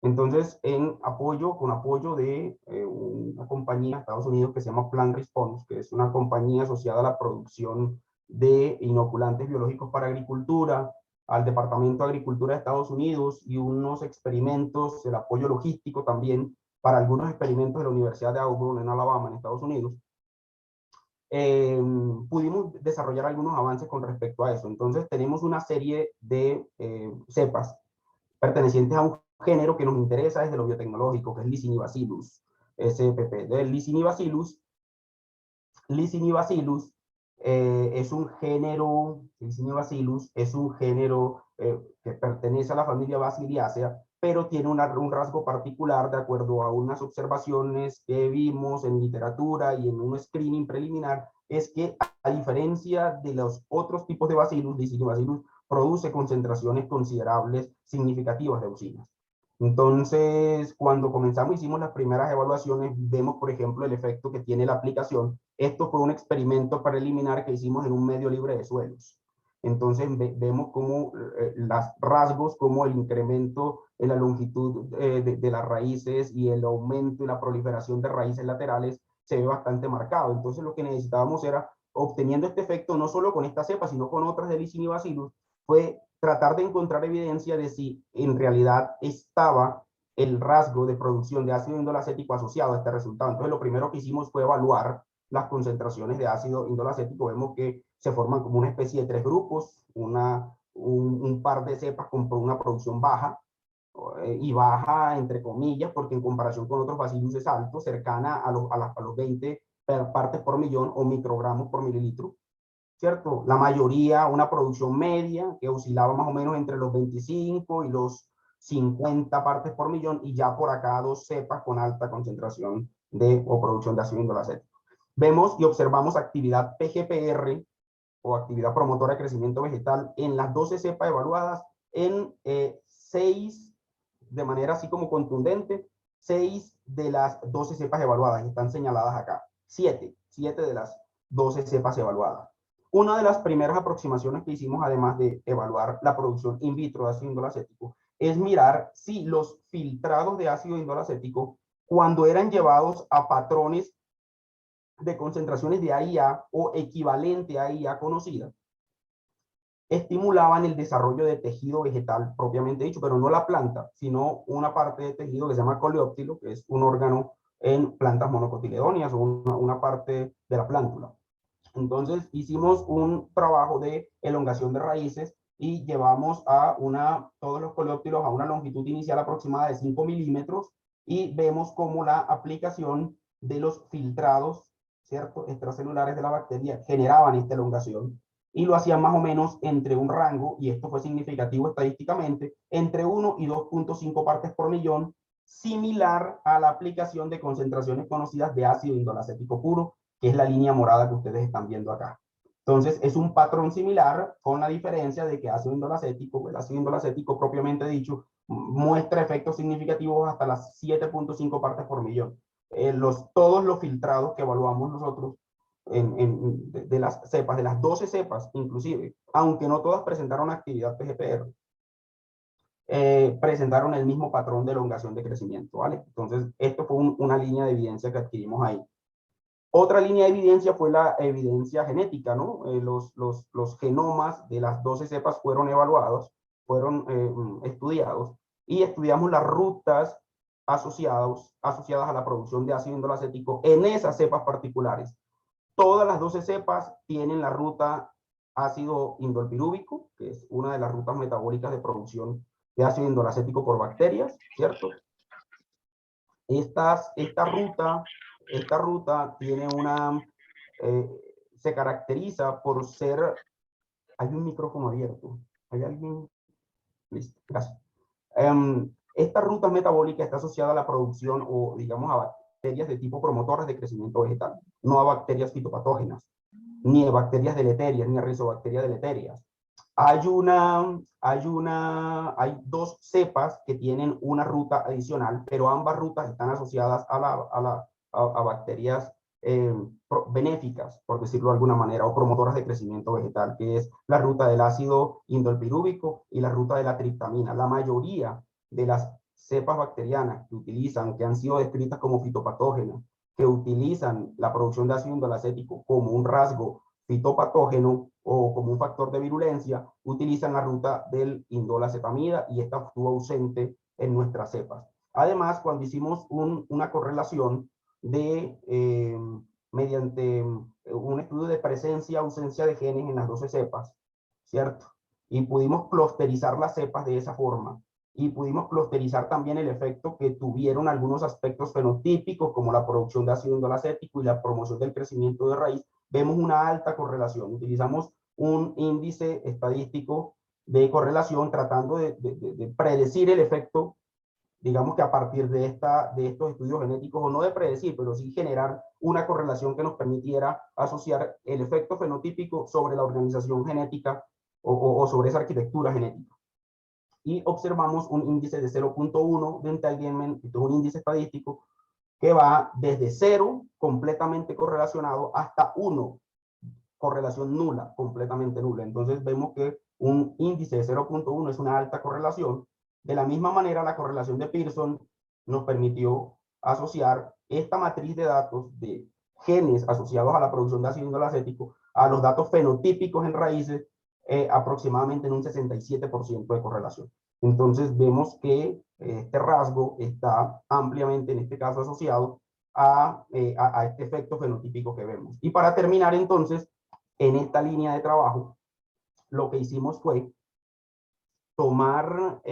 Entonces, con apoyo de una compañía de Estados Unidos que se llama Plant Response, que es una compañía asociada a la producción de inoculantes biológicos para agricultura, al Departamento de Agricultura de Estados Unidos y unos experimentos, el apoyo logístico también para algunos experimentos de la Universidad de Auburn en Alabama, en Estados Unidos, pudimos desarrollar algunos avances con respecto a eso. Entonces tenemos una serie de cepas pertenecientes a un género que nos interesa desde lo biotecnológico, que es Licinibacillus spp. Del Licinibacillus es un género, que pertenece a la familia Bacilliaceae, pero tiene un rasgo particular de acuerdo a unas observaciones que vimos en literatura y en un screening preliminar, es que a diferencia de los otros tipos de Bacillus, Licinibacillus produce concentraciones considerables, significativas de auxinas. Entonces, cuando comenzamos, hicimos las primeras evaluaciones, vemos, por ejemplo, el efecto que tiene la aplicación. Esto fue un experimento preliminar que hicimos en un medio libre de suelos. Entonces, vemos cómo los rasgos, como el incremento en la longitud de las raíces y el aumento y la proliferación de raíces laterales se ve bastante marcado. Entonces, lo que necesitábamos era, obteniendo este efecto, no solo con esta cepa, sino con otras de Licinibacillus, fue tratar de encontrar evidencia de si en realidad estaba el rasgo de producción de ácido indolacético asociado a este resultado. Entonces, lo primero que hicimos fue evaluar las concentraciones de ácido indolacético. Vemos que se forman como una especie de 3 grupos, un par de cepas con una producción baja, y baja entre comillas, porque en comparación con otros bacillus es alto, cercana a los 20 partes por millón o microgramos por mililitro, ¿cierto? La mayoría, una producción media que oscilaba más o menos entre los 25 y los 50 partes por millón, y ya por acá 2 cepas con alta concentración o producción de ácido indolacético. Vemos y observamos actividad PGPR o actividad promotora de crecimiento vegetal en las 12 cepas evaluadas, en 6, de manera así como contundente, 6 de las 12 cepas evaluadas están señaladas acá, 7 de las 12 cepas evaluadas. Una de las primeras aproximaciones que hicimos, además de evaluar la producción in vitro de ácido indolacético, es mirar si los filtrados de ácido indolacético, cuando eran llevados a patrones de concentraciones de AIA o equivalente a AIA conocida, estimulaban el desarrollo de tejido vegetal propiamente dicho, pero no la planta, sino una parte de tejido que se llama coleóptilo, que es un órgano en plantas monocotiledóneas o una parte de la plántula. Entonces hicimos un trabajo de elongación de raíces y llevamos todos los coleóptilos a una longitud inicial aproximada de 5 milímetros, y vemos cómo la aplicación de los filtrados, ¿cierto?, extracelulares de la bacteria generaban esta elongación, y lo hacían más o menos entre un rango, y esto fue significativo estadísticamente, entre 1 y 2.5 partes por millón, similar a la aplicación de concentraciones conocidas de ácido indolacético puro, que es la línea morada que ustedes están viendo acá. Entonces, es un patrón similar, con la diferencia de que el ácido indolacético propiamente dicho, muestra efectos significativos hasta las 7.5 partes por millón. Todos los filtrados que evaluamos nosotros de las cepas, de las 12 cepas inclusive, aunque no todas presentaron actividad PGPR, presentaron el mismo patrón de elongación de crecimiento, ¿vale? Entonces, esto fue una línea de evidencia que adquirimos ahí. Otra línea de evidencia fue la evidencia genética, ¿no? Los genomas de las 12 cepas fueron evaluados, fueron estudiados, y estudiamos las rutas asociadas a la producción de ácido indolacético en esas cepas particulares. Todas las 12 cepas tienen la ruta ácido indolpirúvico, que es una de las rutas metabólicas de producción de ácido indolacético por bacterias, ¿cierto? Esta ruta tiene se caracteriza por ser, hay un micrófono abierto, ¿hay alguien? Listo, gracias. Esta ruta metabólica está asociada a la producción o, digamos, a bacterias de tipo promotoras de crecimiento vegetal, no a bacterias fitopatógenas, ni a bacterias deleterias, ni a rizobacterias deleterias. Hay dos cepas que tienen una ruta adicional, pero ambas rutas están asociadas a bacterias benéficas, por decirlo de alguna manera, o promotoras de crecimiento vegetal, que es la ruta del ácido indolpirúvico y la ruta de la triptamina. La mayoría de las cepas bacterianas que han sido descritas como fitopatógenas, que utilizan la producción de ácido indolacético como un rasgo fitopatógeno o como un factor de virulencia, utilizan la ruta del indolacetamida y esta estuvo ausente en nuestras cepas. Además, cuando hicimos una correlación mediante un estudio de presencia-ausencia de genes en las 12 cepas, ¿cierto? Y pudimos clusterizar las cepas de esa forma. Y pudimos clusterizar también el efecto que tuvieron algunos aspectos fenotípicos, como la producción de ácido indolacético y la promoción del crecimiento de raíz. Vemos una alta correlación. Utilizamos un índice estadístico de correlación tratando de predecir el efecto, digamos que a partir de estos estudios genéticos, o no de predecir, pero sí generar una correlación que nos permitiera asociar el efecto fenotípico sobre la organización genética o sobre esa arquitectura genética. Y observamos un índice de 0.1 de entanglement, que es un índice estadístico que va desde 0, completamente correlacionado, hasta 1, correlación nula, completamente nula. Entonces vemos que un índice de 0.1 es una alta correlación. De la misma manera, la correlación de Pearson nos permitió asociar esta matriz de datos de genes asociados a la producción de ácido indolacético a los datos fenotípicos en raíces, aproximadamente en un 67% de correlación. Entonces vemos que este rasgo está ampliamente, en este caso, asociado a este efecto fenotípico que vemos. Y para terminar, entonces, en esta línea de trabajo, lo que hicimos fue tomar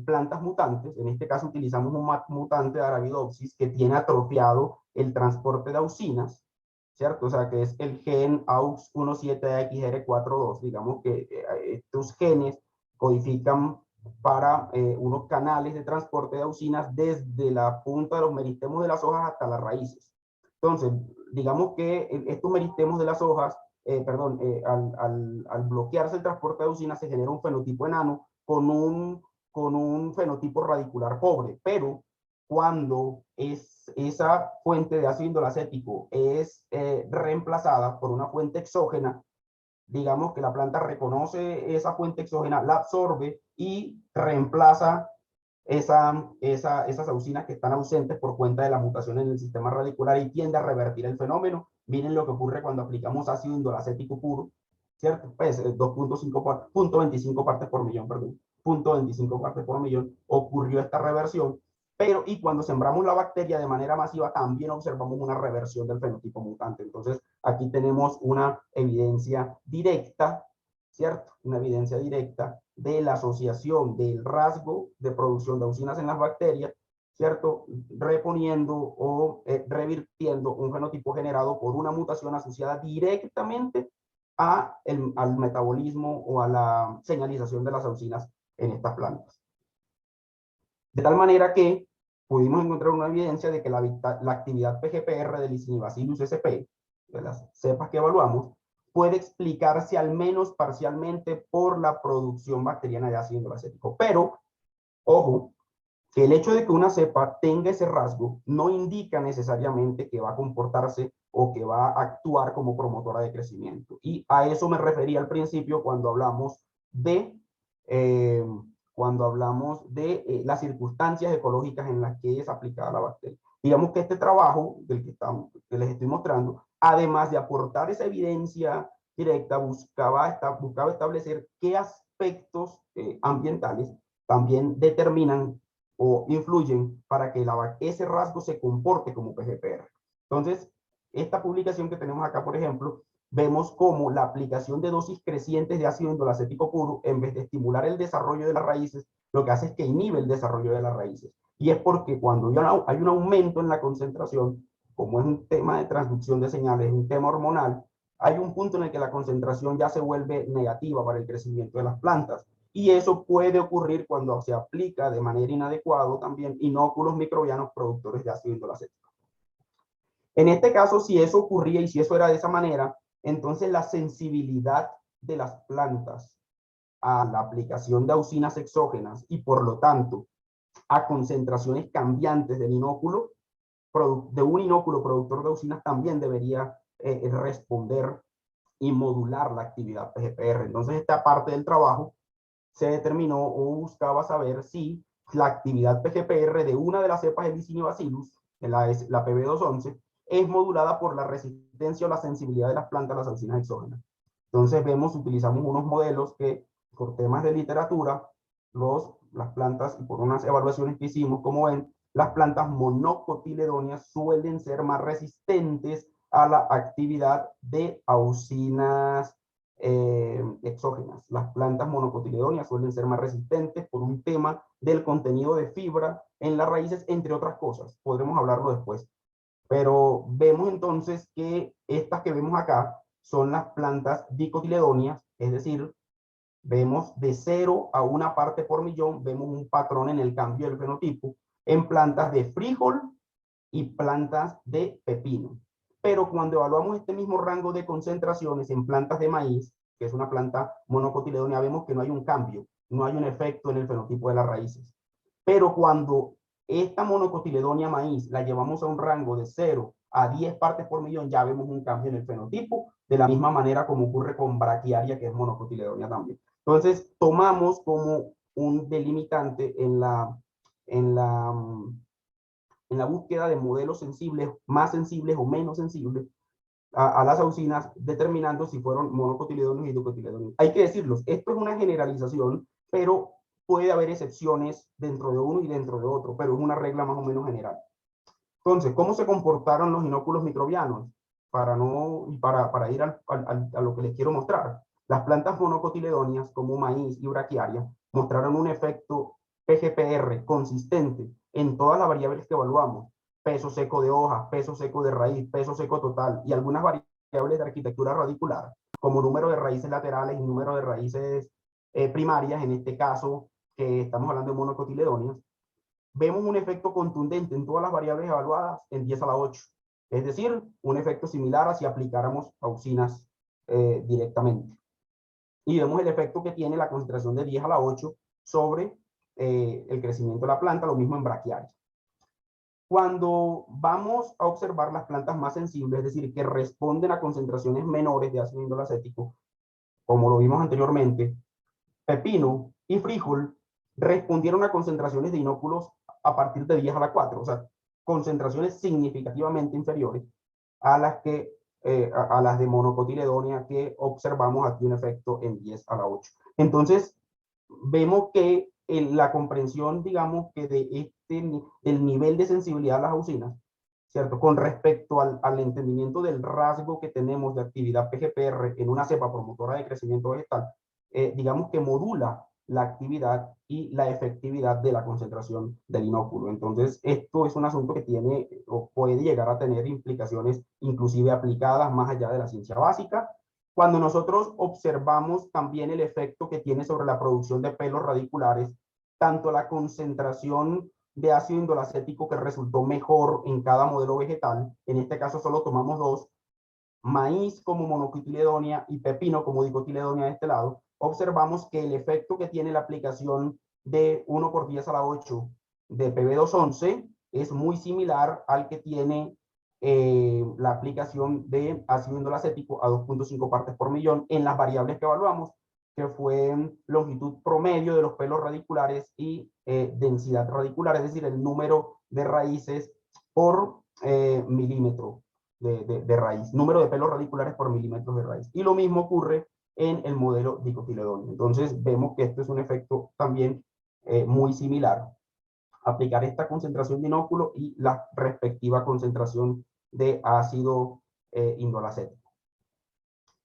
plantas mutantes. En este caso utilizamos un mutante de Arabidopsis que tiene atrofiado el transporte de auxinas, ¿cierto? O sea, que es el gen AUX17XR42. Digamos que estos genes codifican para unos canales de transporte de auxinas desde la punta de los meristemos de las hojas hasta las raíces. Entonces, digamos que estos meristemos de las hojas, al bloquearse el transporte de auxinas, se genera un fenotipo enano con un fenotipo radicular pobre, pero cuando esa fuente de ácido indolacético es reemplazada por una fuente exógena, digamos que la planta reconoce esa fuente exógena, la absorbe y reemplaza esas auxinas que están ausentes por cuenta de la mutación en el sistema radicular y tiende a revertir el fenómeno. Miren lo que ocurre cuando aplicamos ácido indolacético puro, ¿cierto? Pues 0.25 partes por millón, perdón, 0.25 partes por millón, ocurrió esta reversión. Pero, y cuando sembramos la bacteria de manera masiva, también observamos una reversión del fenotipo mutante. Entonces, aquí tenemos una evidencia directa, ¿cierto? Una evidencia directa de la asociación del rasgo de producción de auxinas en las bacterias, ¿cierto? Reponiendo o revirtiendo un fenotipo generado por una mutación asociada directamente al metabolismo o a la señalización de las auxinas en estas plantas. De tal manera que pudimos encontrar una evidencia de que la actividad PGPR del Lisinibacillus sp, de las cepas que evaluamos, puede explicarse al menos parcialmente por la producción bacteriana de ácido indolacético. Pero, ojo, que el hecho de que una cepa tenga ese rasgo no indica necesariamente que va a comportarse o que va a actuar como promotora de crecimiento. Y a eso me refería al principio cuando hablamos de las circunstancias ecológicas en las que es aplicada la bacteria. Digamos que este trabajo que les estoy mostrando, además de aportar esa evidencia directa, buscaba establecer qué aspectos ambientales también determinan o influyen para que ese rasgo se comporte como PGPR. Entonces, esta publicación que tenemos acá, por ejemplo, vemos cómo la aplicación de dosis crecientes de ácido indolacético puro, en vez de estimular el desarrollo de las raíces, lo que hace es que inhibe el desarrollo de las raíces. Y es porque cuando hay un aumento en la concentración, como es un tema de transducción de señales, es un tema hormonal, hay un punto en el que la concentración ya se vuelve negativa para el crecimiento de las plantas. Y eso puede ocurrir cuando se aplica de manera inadecuada también inóculos microbianos productores de ácido indolacético. En este caso, si eso ocurría y si eso era de esa manera, entonces la sensibilidad de las plantas a la aplicación de auxinas exógenas y por lo tanto a concentraciones cambiantes del inóculo, de un inóculo productor de auxinas también debería responder y modular la actividad PGPR. Entonces esta parte del trabajo se determinó o buscaba saber si la actividad PGPR de una de las cepas de Licinibacillus, la PB211, es modulada por la resistencia o la sensibilidad de las plantas a las auxinas exógenas. Entonces utilizamos unos modelos que por temas de literatura, las plantas y por unas evaluaciones que hicimos, como ven, las plantas monocotiledóneas suelen ser más resistentes a la actividad de auxinas exógenas. Las plantas monocotiledóneas suelen ser más resistentes por un tema del contenido de fibra en las raíces, entre otras cosas. Podremos hablarlo después. Pero vemos entonces que estas que vemos acá son las plantas dicotiledóneas, es decir, vemos de 0 a 1 parte por millón, vemos un patrón en el cambio del fenotipo en plantas de frijol y plantas de pepino. Pero cuando evaluamos este mismo rango de concentraciones en plantas de maíz, que es una planta monocotiledónea, vemos que no hay un cambio, no hay un efecto en el fenotipo de las raíces. Pero cuando esta monocotiledonia maíz la llevamos a un rango de 0 a 10 partes por millón, ya vemos un cambio en el fenotipo, de la misma manera como ocurre con braquiaria, que es monocotiledonia también. Entonces, tomamos como un delimitante en la búsqueda de modelos sensibles, más sensibles o menos sensibles a las auxinas, determinando si fueron monocotiledóneos y dicotiledóneos. Hay que decirlos, esto es una generalización, pero puede haber excepciones dentro de uno y dentro de otro, pero es una regla más o menos general. Entonces, ¿cómo se comportaron los inóculos microbianos? Para ir a lo que les quiero mostrar. Las plantas monocotiledóneas, como maíz y braquiaria, mostraron un efecto PGPR consistente en todas las variables que evaluamos: peso seco de hoja, peso seco de raíz, peso seco total y algunas variables de arquitectura radicular, como número de raíces laterales y número de raíces primarias, en este caso que estamos hablando de monocotiledóneas. Vemos un efecto contundente en todas las variables evaluadas en 10 a la 8. Es decir, un efecto similar a si aplicáramos auxinas directamente. Y vemos el efecto que tiene la concentración de 10 a la 8 sobre el crecimiento de la planta, lo mismo en braquiaria. Cuando vamos a observar las plantas más sensibles, es decir, que responden a concentraciones menores de ácido indolacético, como lo vimos anteriormente, pepino y frijol respondieron a concentraciones de inóculos a partir de 10 a la 4, o sea, concentraciones significativamente inferiores a las a las de monocotiledonia, que observamos aquí un efecto en 10 a la 8. Entonces, vemos que la comprensión, digamos, que del nivel de sensibilidad a las auxinas, ¿cierto? Con respecto al entendimiento del rasgo que tenemos de actividad PGPR en una cepa promotora de crecimiento vegetal, digamos que modula la actividad y la efectividad de la concentración del inóculo. Entonces, esto es un asunto que tiene o puede llegar a tener implicaciones inclusive aplicadas más allá de la ciencia básica. Cuando nosotros observamos también el efecto que tiene sobre la producción de pelos radiculares, tanto la concentración de ácido indolacético que resultó mejor en cada modelo vegetal, en este caso solo tomamos dos, maíz como monocotiledonia y pepino como dicotiledonia de este lado, observamos que el efecto que tiene la aplicación de 1 por 10 a la 8 de PB211 es muy similar al que tiene la aplicación de ácido indolacético a 2.5 partes por millón en las variables que evaluamos, que fue longitud promedio de los pelos radiculares y densidad radicular, es decir, el número de raíces por milímetro de raíz, número de pelos radiculares por milímetros de raíz. Y lo mismo ocurre en el modelo dicotiledóneo. Entonces vemos que esto es un efecto también muy similar, aplicar esta concentración de inóculo y la respectiva concentración de ácido indolacético.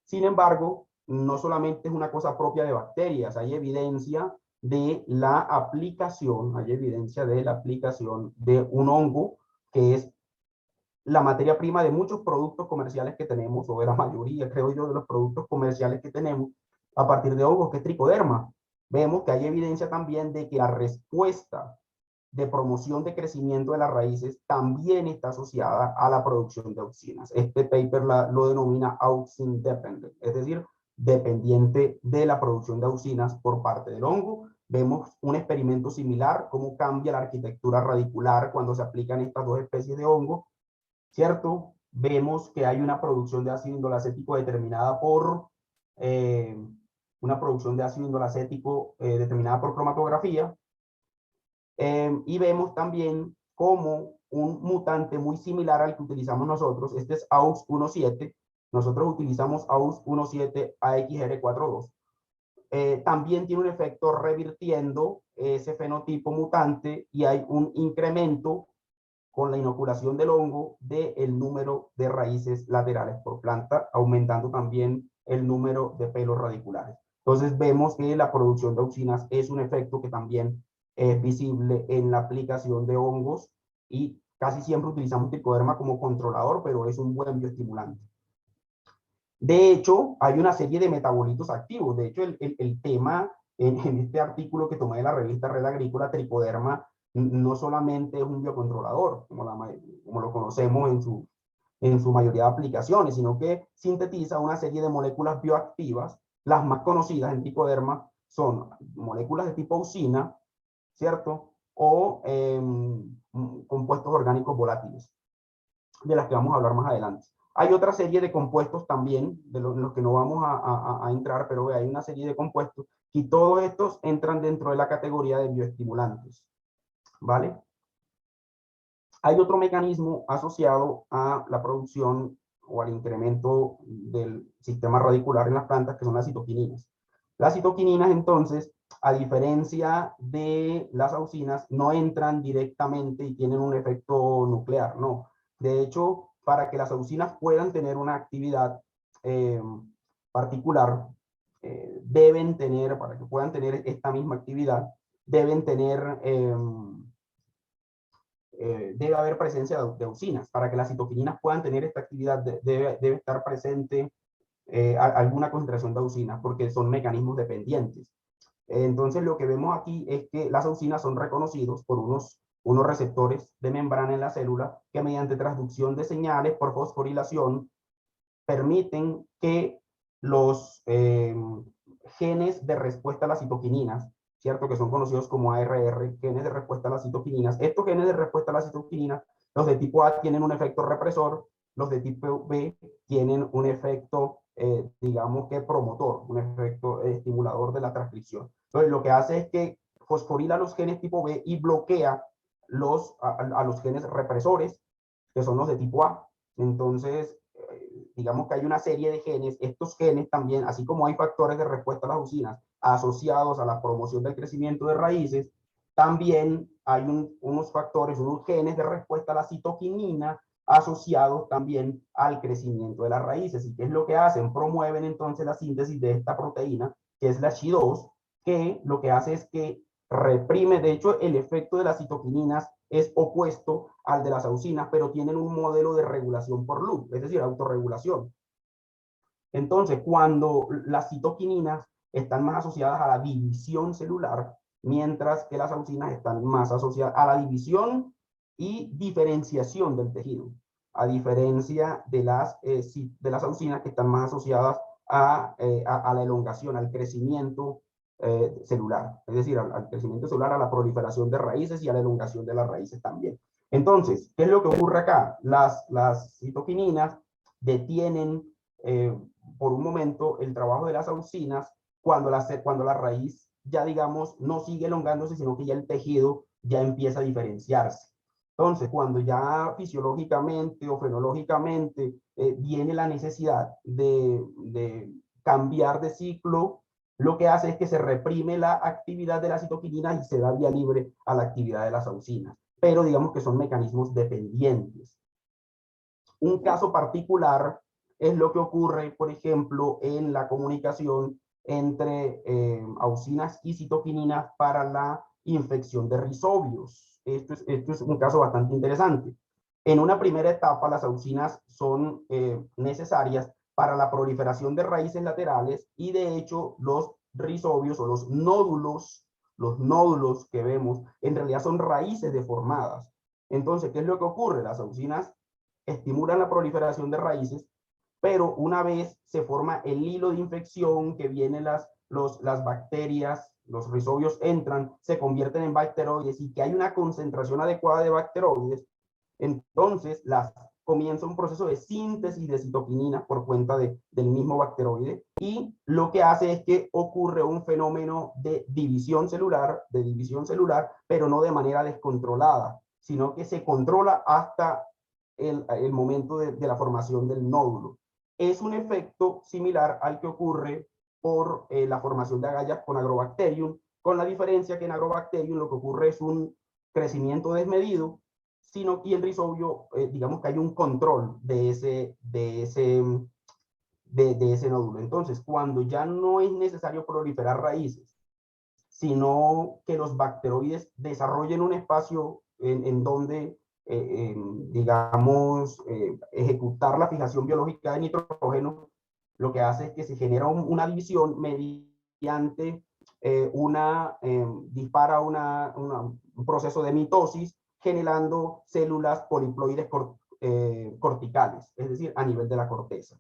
Sin embargo, no solamente es una cosa propia de bacterias, hay evidencia de la aplicación, de un hongo que es la materia prima de muchos productos comerciales que tenemos, o de la mayoría, creo yo, de los productos comerciales que tenemos a partir de hongos, que es tricoderma. Vemos que hay evidencia también de que la respuesta de promoción de crecimiento de las raíces también está asociada a la producción de auxinas. Este paper lo denomina auxin dependent, es decir, dependiente de la producción de auxinas por parte del hongo. Vemos un experimento similar, cómo cambia la arquitectura radicular cuando se aplican estas dos especies de hongo, ¿cierto? Vemos que hay una producción de ácido indolacético determinada por determinada por cromatografía. Y vemos también como un mutante muy similar al que utilizamos nosotros, este es AUX17, nosotros utilizamos AUX17 AXR42, también tiene un efecto revirtiendo ese fenotipo mutante y hay un incremento con la inoculación del hongo del número de raíces laterales por planta, aumentando también el número de pelos radiculares. Entonces vemos que la producción de auxinas es un efecto que también es visible en la aplicación de hongos y casi siempre utilizamos tricoderma como controlador, pero es un buen bioestimulante. De hecho, hay una serie de metabolitos activos. De hecho, el tema en este artículo que tomé de la revista Red Agrícola, tricoderma no solamente es un biocontrolador, como lo conocemos en su mayoría de aplicaciones, sino que sintetiza una serie de moléculas bioactivas. Las más conocidas en tricoderma son moléculas de tipo auxina, ¿cierto? O compuestos orgánicos volátiles, de las que vamos a hablar más adelante. Hay otra serie de compuestos también, en los que no vamos a entrar, pero hay una serie de compuestos y todos estos entran dentro de la categoría de bioestimulantes, ¿vale? Hay otro mecanismo asociado a la producción o al incremento del sistema radicular en las plantas, que son las citoquininas. Las citoquininas, entonces, a diferencia de las auxinas, no entran directamente y tienen un efecto nuclear, no. De hecho, para que las auxinas puedan tener una actividad particular, deben tener, para que puedan tener esta misma actividad, deben tener, debe haber presencia de auxinas. Para que las citoquininas puedan tener esta actividad, debe estar presente alguna concentración de auxinas, porque son mecanismos dependientes. Entonces, lo que vemos aquí es que las auxinas son reconocidos por unos receptores de membrana en la célula que mediante transducción de señales por fosforilación permiten que los genes de respuesta a las citoquininas, ¿cierto? Que son conocidos como ARR, genes de respuesta a las citoquininas. Estos genes de respuesta a las citoquininas, los de tipo A tienen un efecto represor, los de tipo B tienen un efecto, digamos que promotor, un efecto estimulador de la transcripción. Entonces, lo que hace es que fosforila los genes tipo B y bloquea a los genes represores, que son los de tipo A. Entonces, digamos que hay una serie de genes, estos genes también, así como hay factores de respuesta a las auxinas asociados a la promoción del crecimiento de raíces, también hay unos factores, unos genes de respuesta a la citoquinina asociados también al crecimiento de las raíces. ¿Y qué es lo que hacen? Promueven entonces la síntesis de esta proteína, que es la Shi2, que lo que hace es que reprime, de hecho, el efecto de las citoquininas es opuesto al de las auxinas, pero tienen un modelo de regulación por loop, es decir, autorregulación. Entonces, cuando las citoquininas están más asociadas a la división celular, mientras que las auxinas están más asociadas a la división y diferenciación del tejido, a diferencia de las auxinas que están más asociadas a la elongación, al crecimiento celular, es decir, al crecimiento celular, a la proliferación de raíces y a la elongación de las raíces también. Entonces, ¿qué es lo que ocurre acá? Las citoquininas detienen por un momento el trabajo de las auxinas cuando la raíz ya, digamos, no sigue elongándose, sino que ya el tejido ya empieza a diferenciarse. Entonces, cuando ya fisiológicamente o fenológicamente viene la necesidad de cambiar de ciclo lo que hace es que se reprime la actividad de la citoquinina y se da vía libre a la actividad de las auxinas. Pero digamos que son mecanismos dependientes. Un caso particular es lo que ocurre, por ejemplo, en la comunicación entre auxinas y citoquininas para la infección de rizobios. Esto es un caso bastante interesante. En una primera etapa, las auxinas son necesarias para la proliferación de raíces laterales y de hecho los rizobios o los nódulos que vemos en realidad son raíces deformadas. Entonces, ¿qué es lo que ocurre? Las auxinas estimulan la proliferación de raíces, pero una vez se forma el hilo de infección que vienen las bacterias, los rizobios entran, se convierten en bacteroides y que hay una concentración adecuada de bacteroides, entonces comienza un proceso de síntesis de citoquinina por cuenta del mismo bacteroide y lo que hace es que ocurre un fenómeno de división celular, pero no de manera descontrolada, sino que se controla hasta el momento de la formación del nódulo. Es un efecto similar al que ocurre por la formación de agallas con Agrobacterium, con la diferencia que en Agrobacterium lo que ocurre es un crecimiento desmedido, sino que en Rhizobio, digamos que hay un control de ese nódulo. Entonces, cuando ya no es necesario proliferar raíces, sino que los bacteroides desarrollen un espacio en donde, digamos, ejecutar la fijación biológica de nitrógeno, lo que hace es que se genera una división mediante dispara un proceso de mitosis generando células poliploides corticales, es decir, a nivel de la corteza.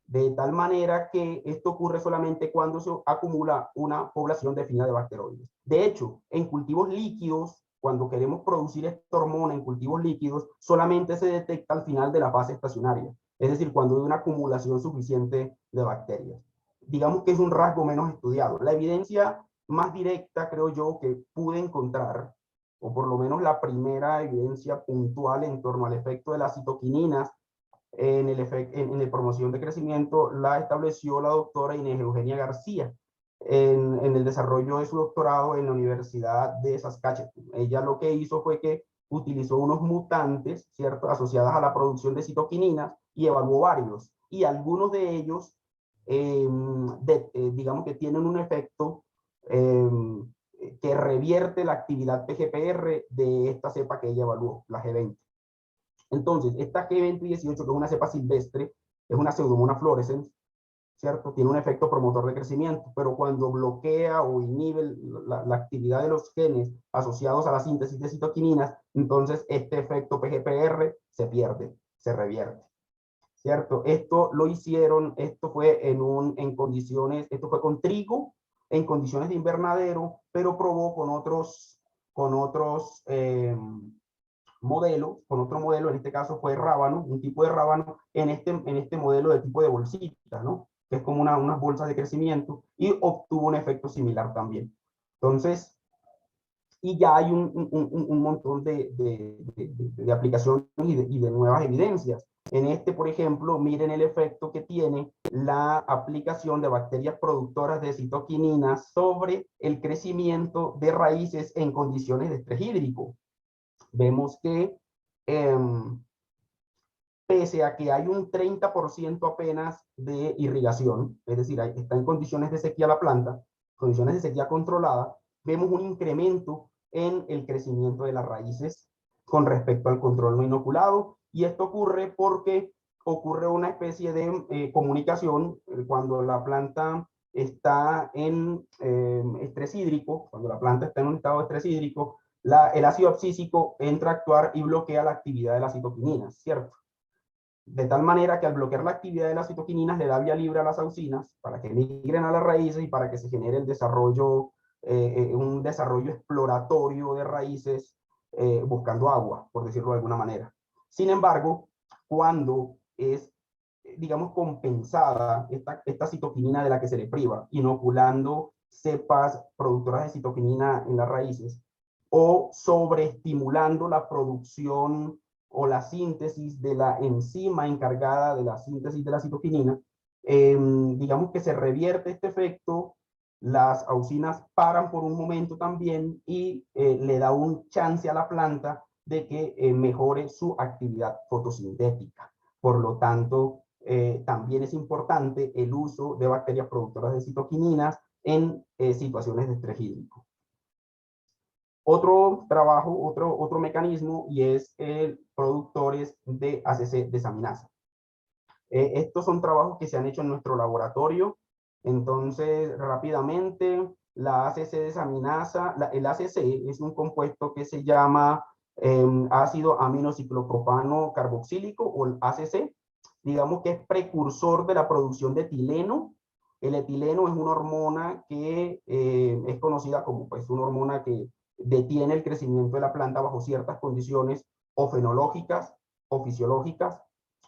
De tal manera que esto ocurre solamente cuando se acumula una población definida de bacteroides. De hecho, en cultivos líquidos, cuando queremos producir esta hormona en cultivos líquidos, solamente se detecta al final de la fase estacionaria, es decir, cuando hay una acumulación suficiente de bacterias. Digamos que es un rasgo menos estudiado. La evidencia más directa, creo yo, que pude encontrar, o por lo menos la primera evidencia puntual en torno al efecto de las citoquininas en el promoción de crecimiento, la estableció la doctora Inés Eugenia García en el desarrollo de su doctorado en la Universidad de Saskatchewan. Ella lo que hizo fue que utilizó unos mutantes, ¿cierto?, asociadas a la producción de citoquininas y evaluó varios. Y algunos de ellos, digamos que tienen un efecto que revierte la actividad PGPR de esta cepa que ella evaluó, la G20. Entonces, esta G2018, que es una cepa silvestre, es una Pseudomonas fluorescens, ¿cierto? Tiene un efecto promotor de crecimiento, pero cuando bloquea o inhibe la actividad de los genes asociados a la síntesis de citoquininas, entonces este efecto PGPR se pierde, se revierte, ¿cierto? Esto lo hicieron, esto fue esto fue con trigo, en condiciones de invernadero, pero probó con otros con otro modelo, en este caso fue rábano, un tipo de rábano, en este modelo de tipo de bolsita, ¿no? Que es como unas bolsas de crecimiento, y obtuvo un efecto similar también. Entonces, y ya hay un montón de aplicaciones y de nuevas evidencias. En por ejemplo, miren el efecto que tiene la aplicación de bacterias productoras de citoquininas sobre el crecimiento de raíces en condiciones de estrés hídrico. Vemos que pese a que hay un 30% apenas de irrigación, es decir, está en condiciones de sequía la planta, condiciones de sequía controlada, vemos un incremento en el crecimiento de las raíces con respecto al control no inoculado, y esto ocurre porque ocurre una especie de comunicación cuando la planta está en estrés hídrico, cuando la planta está en un estado de estrés hídrico, el ácido abscísico entra a actuar y bloquea la actividad de las citoquininas, ¿cierto? De tal manera que al bloquear la actividad de las citoquininas le da vía libre a las auxinas para que migren a las raíces y para que se genere el desarrollo, un desarrollo exploratorio de raíces buscando agua, por decirlo de alguna manera. Sin embargo, cuando es, digamos, compensada esta citoquinina de la que se le priva, inoculando cepas productoras de citoquinina en las raíces, o sobreestimulando la producción o la síntesis de la enzima encargada de la síntesis de la citoquinina, digamos que se revierte este efecto las auxinas paran por un momento también y le da un chance a la planta de que mejore su actividad fotosintética. Por lo tanto, también es importante el uso de bacterias productoras de citoquininas en situaciones de estrés hídrico. Otro trabajo, otro mecanismo, y es el productores de ACC desaminasa. Estos son trabajos que se han hecho en nuestro laboratorio. Entonces, rápidamente, la ACC desaminasa, el ACC es un compuesto que se llama ácido aminociclopropano carboxílico, o el ACC. Digamos que es precursor de la producción de etileno. El etileno es una hormona que es conocida como pues, una hormona que detiene el crecimiento de la planta bajo ciertas condiciones o fenológicas, o fisiológicas,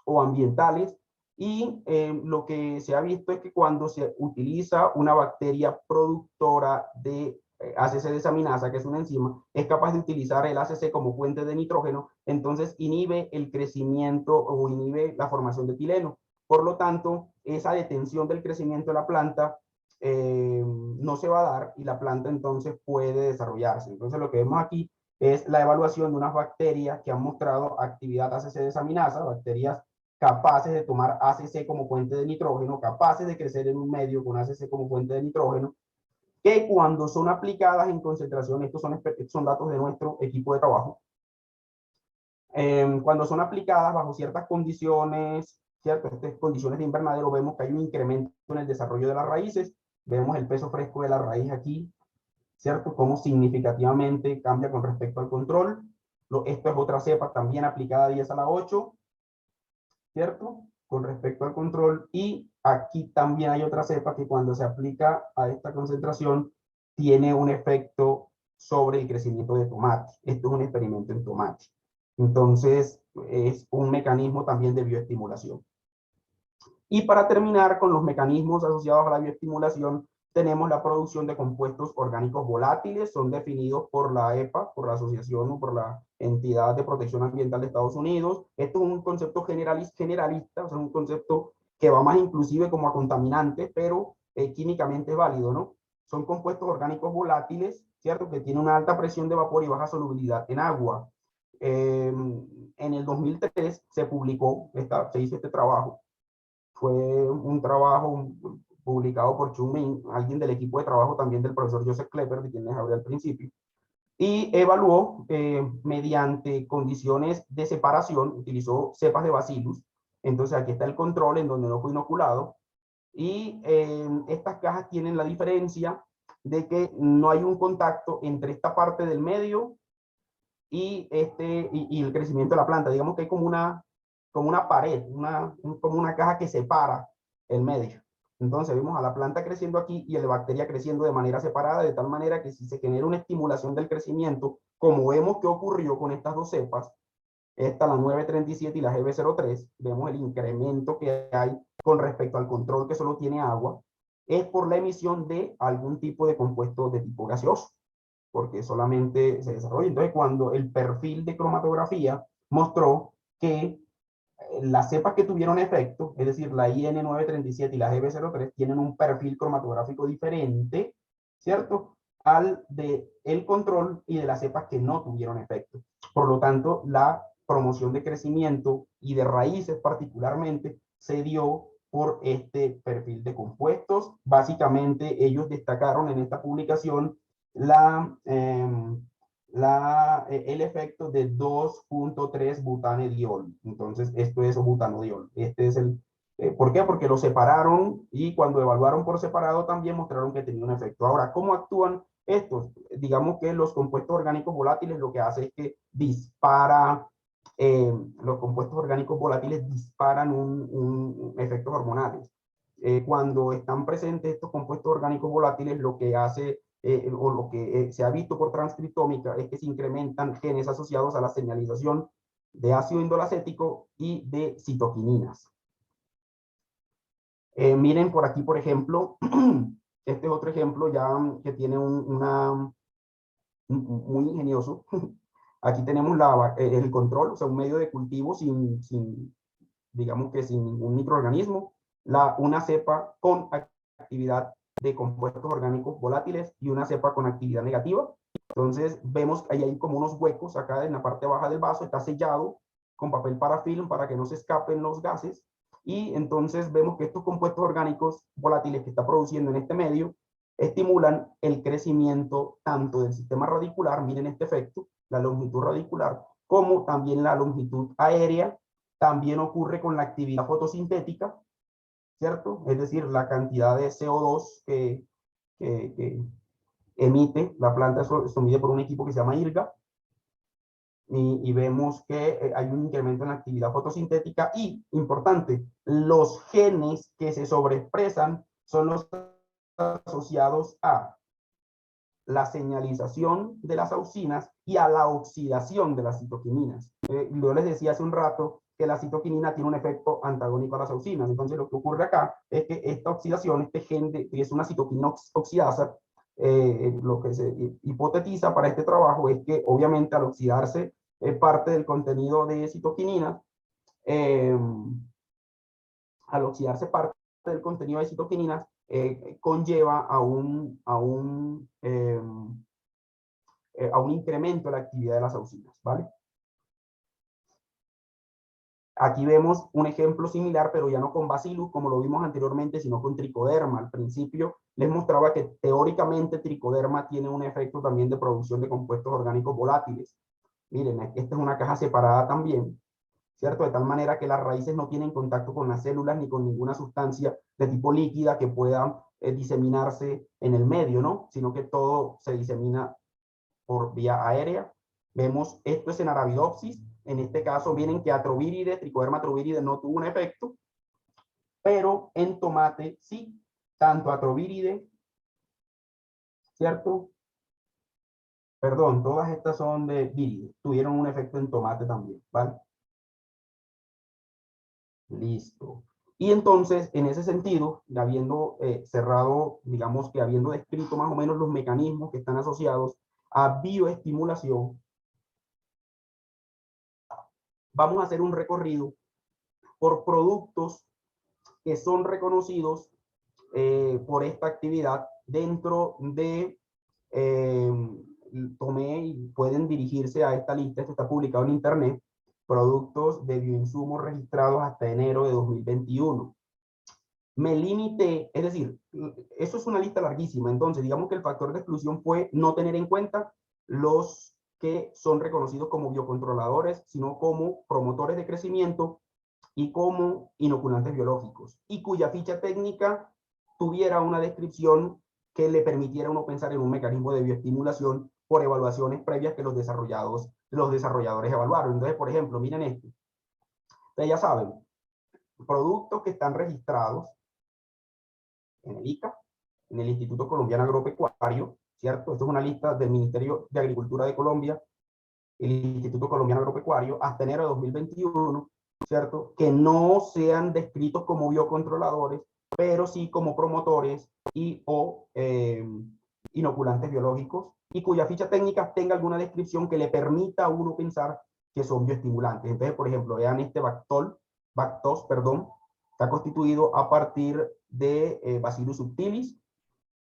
o ambientales. Y lo que se ha visto es que cuando se utiliza una bacteria productora de ACC desaminasa, que es una enzima, es capaz de utilizar el ACC como fuente de nitrógeno, entonces inhibe el crecimiento o inhibe la formación de etileno. Por lo tanto, esa detención del crecimiento de la planta no se va a dar y la planta entonces puede desarrollarse. Entonces lo que vemos aquí es la evaluación de unas bacterias que han mostrado actividad ACC desaminasa, bacterias capaces de tomar ACC como fuente de nitrógeno, capaces de crecer en un medio con ACC como fuente de nitrógeno, que cuando son aplicadas en concentración, estos son datos de nuestro equipo de trabajo, cuando son aplicadas bajo ciertas condiciones, ¿cierto? Estas condiciones de invernadero, vemos que hay un incremento en el desarrollo de las raíces, vemos el peso fresco de la raíz aquí, ¿cierto? Cómo significativamente cambia con respecto al control. Esto es otra cepa también aplicada a 10 a la 8, ¿cierto? Con respecto al control. Y aquí también hay otra cepa que cuando se aplica a esta concentración tiene un efecto sobre el crecimiento de tomate. Esto es un experimento en tomate. Entonces, es un mecanismo también de bioestimulación. Y para terminar con los mecanismos asociados a la bioestimulación, tenemos la producción de compuestos orgánicos volátiles, son definidos por la EPA, por la Asociación o por la Entidad de Protección Ambiental de Estados Unidos. Esto es un concepto generalista, o sea, un concepto que va más inclusive como a contaminantes, pero químicamente es válido, ¿no? Son compuestos orgánicos volátiles, ¿cierto? Que tienen una alta presión de vapor y baja solubilidad en agua. En el 2003 se publicó, se hizo este trabajo. Fue un trabajo publicado por Chu Min, alguien del equipo de trabajo también del profesor Joseph Klepper, de quien les hablé al principio, y evaluó mediante condiciones de separación, utilizó cepas de bacillus. Entonces aquí está el control en donde no fue inoculado, y estas cajas tienen la diferencia de que no hay un contacto entre esta parte del medio y el crecimiento de la planta. Digamos que hay como una pared, como una caja que separa el medio. Entonces vemos a la planta creciendo aquí y a la bacteria creciendo de manera separada, de tal manera que si se genera una estimulación del crecimiento, como vemos que ocurrió con estas dos cepas, esta la 937 y la GB03, vemos el incremento que hay con respecto al control que solo tiene agua, es por la emisión de algún tipo de compuesto de tipo gaseoso, porque solamente se desarrolla. Entonces, cuando el perfil de cromatografía mostró que las cepas que tuvieron efecto, es decir, la IN937 y la GB03, tienen un perfil cromatográfico diferente, ¿cierto? Al de el control y de las cepas que no tuvieron efecto. Por lo tanto, la promoción de crecimiento y de raíces particularmente se dio por este perfil de compuestos. Básicamente, ellos destacaron en esta publicación el efecto de 2.3 butanediol. Entonces, esto es butanediol. Este es ¿por qué? Porque lo separaron y cuando evaluaron por separado también mostraron que tenía un efecto. Ahora, ¿cómo actúan estos? Digamos que los compuestos orgánicos volátiles lo que hace es que los compuestos orgánicos volátiles disparan efectos hormonales. Cuando están presentes estos compuestos orgánicos volátiles, lo que hace o lo que se ha visto por transcriptómica es que se incrementan genes asociados a la señalización de ácido indolacético y de citoquininas. Miren por aquí, por ejemplo, este es otro ejemplo ya que tiene muy ingenioso. Aquí tenemos el control, o sea, un medio de cultivo digamos que sin ningún microorganismo, una cepa con actividad de compuestos orgánicos volátiles y una cepa con actividad negativa. Entonces vemos que ahí hay como unos huecos acá en la parte baja del vaso, está sellado con papel parafilm para que no se escapen los gases. Y entonces vemos que estos compuestos orgánicos volátiles que está produciendo en este medio estimulan el crecimiento tanto del sistema radicular, miren este efecto, la longitud radicular, como también la longitud aérea. También ocurre con la actividad fotosintética, ¿cierto? Es decir, la cantidad de CO2 que emite la planta, eso mide por un equipo que se llama IRGA, y vemos que hay un incremento en la actividad fotosintética y, importante, los genes que se sobreexpresan son los asociados a la señalización de las auxinas y a la oxidación de las citoquininas. Yo les decía hace un rato que la citoquinina tiene un efecto antagónico a las auxinas. Entonces lo que ocurre acá es que esta oxidación, este gen que es una citoquina oxidasa, lo que se hipotetiza para este trabajo es que obviamente al oxidarse parte del contenido de citoquinina, al oxidarse parte del contenido de citoquininas, conlleva a un incremento de la actividad de las auxinas, ¿vale? Aquí vemos un ejemplo similar, pero ya no con Bacillus, como lo vimos anteriormente, sino con Tricoderma. Al principio les mostraba que teóricamente Tricoderma tiene un efecto también de producción de compuestos orgánicos volátiles. Miren, esta es una caja separada también, ¿cierto? De tal manera que las raíces no tienen contacto con las células ni con ninguna sustancia de tipo líquida que pueda diseminarse en el medio, ¿no? Sino que todo se disemina por vía aérea. Vemos, esto es en Arabidopsis. En este caso vienen que Atrovíride, Tricoderma Atrovíride no tuvo un efecto, pero en tomate sí, tanto Atrovíride, ¿cierto? Perdón, todas estas son de víride, tuvieron un efecto en tomate también, ¿vale? Listo. Y entonces, en ese sentido, habiendo cerrado, digamos que habiendo descrito más o menos los mecanismos que están asociados a bioestimulación, vamos a hacer un recorrido por productos que son reconocidos por esta actividad dentro de, tomé y pueden dirigirse a esta lista, esto está publicado en internet, productos de bioinsumos registrados hasta enero de 2021. Me limité, es decir, eso es una lista larguísima, entonces digamos que el factor de exclusión fue no tener en cuenta los que son reconocidos como biocontroladores, sino como promotores de crecimiento y como inoculantes biológicos, y cuya ficha técnica tuviera una descripción que le permitiera a uno pensar en un mecanismo de bioestimulación por evaluaciones previas que los desarrolladores evaluaron. Entonces, por ejemplo, miren esto. Ustedes ya saben, productos que están registrados en el ICA, en el Instituto Colombiano Agropecuario, ¿cierto? Esto es una lista del Ministerio de Agricultura de Colombia, el Instituto Colombiano Agropecuario, hasta enero de 2021, ¿cierto? Que no sean descritos como biocontroladores, pero sí como promotores y o inoculantes biológicos, y cuya ficha técnica tenga alguna descripción que le permita a uno pensar que son bioestimulantes. Entonces, por ejemplo, vean este Bactos, perdón, está constituido a partir de Bacillus subtilis.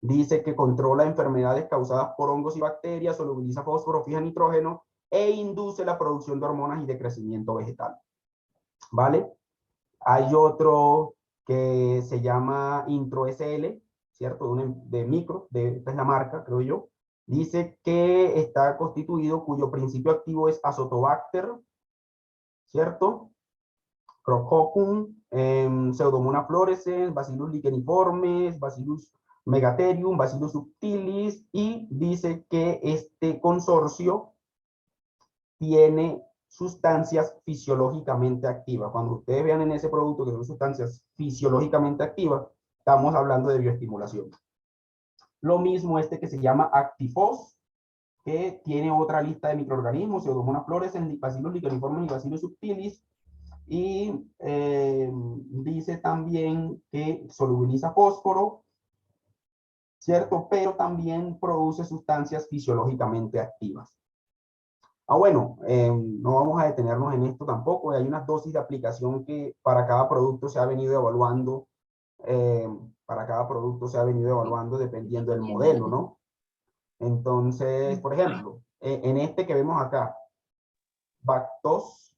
Dice que controla enfermedades causadas por hongos y bacterias, solubiliza fósforo, fija nitrógeno e induce la producción de hormonas y de crecimiento vegetal. ¿Vale? Hay otro que se llama IntroSL, ¿cierto? De micro, esta es la marca, creo yo. Dice que está constituido, cuyo principio activo es Azotobacter, ¿cierto? Crococcum, Pseudomonas fluorescens, Bacillus licheniformes, Bacillus megatherium, Bacillus subtilis, y dice que este consorcio tiene sustancias fisiológicamente activas. Cuando ustedes vean en ese producto que son sustancias fisiológicamente activas, estamos hablando de bioestimulación. Lo mismo este que se llama Actifos, que tiene otra lista de microorganismos, Pseudomonas fluorescens, Bacillus licheniformes y Bacillus subtilis, y dice también que solubiliza fósforo, ¿cierto? Pero también produce sustancias fisiológicamente activas. Bueno, no vamos a detenernos en esto tampoco. Hay unas dosis de aplicación que para cada producto se ha venido evaluando para cada producto se ha venido evaluando dependiendo del modelo, ¿no? Entonces, por ejemplo, en este que vemos acá, Bactos,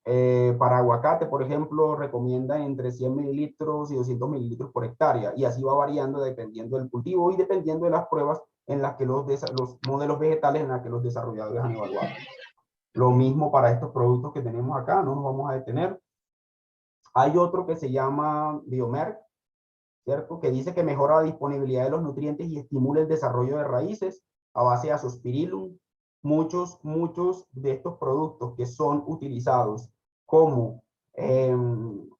para aguacate, por ejemplo, recomienda entre 100 mililitros y 200 mililitros por hectárea, y así va variando dependiendo del cultivo y dependiendo de las pruebas en las que los modelos vegetales en las que los desarrolladores han evaluado. Lo mismo para estos productos que tenemos acá, no nos vamos a detener. Hay otro que se llama Biomerc, ¿cierto? Que dice que mejora la disponibilidad de los nutrientes y estimula el desarrollo de raíces a base de Azospirillum. Muchos de estos productos que son utilizados como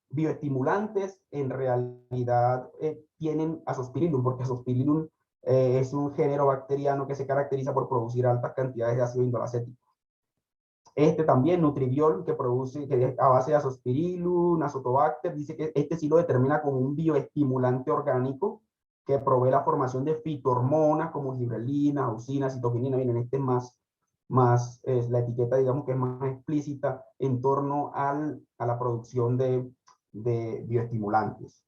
bioestimulantes, en realidad tienen Azospirillum, porque Azospirillum es un género bacteriano que se caracteriza por producir altas cantidades de ácido indolacético. Este también, Nutribiol, que produce que a base de Azospirillum, Azotobacter, dice que este sí lo determina como un bioestimulante orgánico que provee la formación de fitohormonas como gibrelina, auxina, citoquinina. Miren, este es la etiqueta, digamos que es más explícita en torno a la producción de bioestimulantes.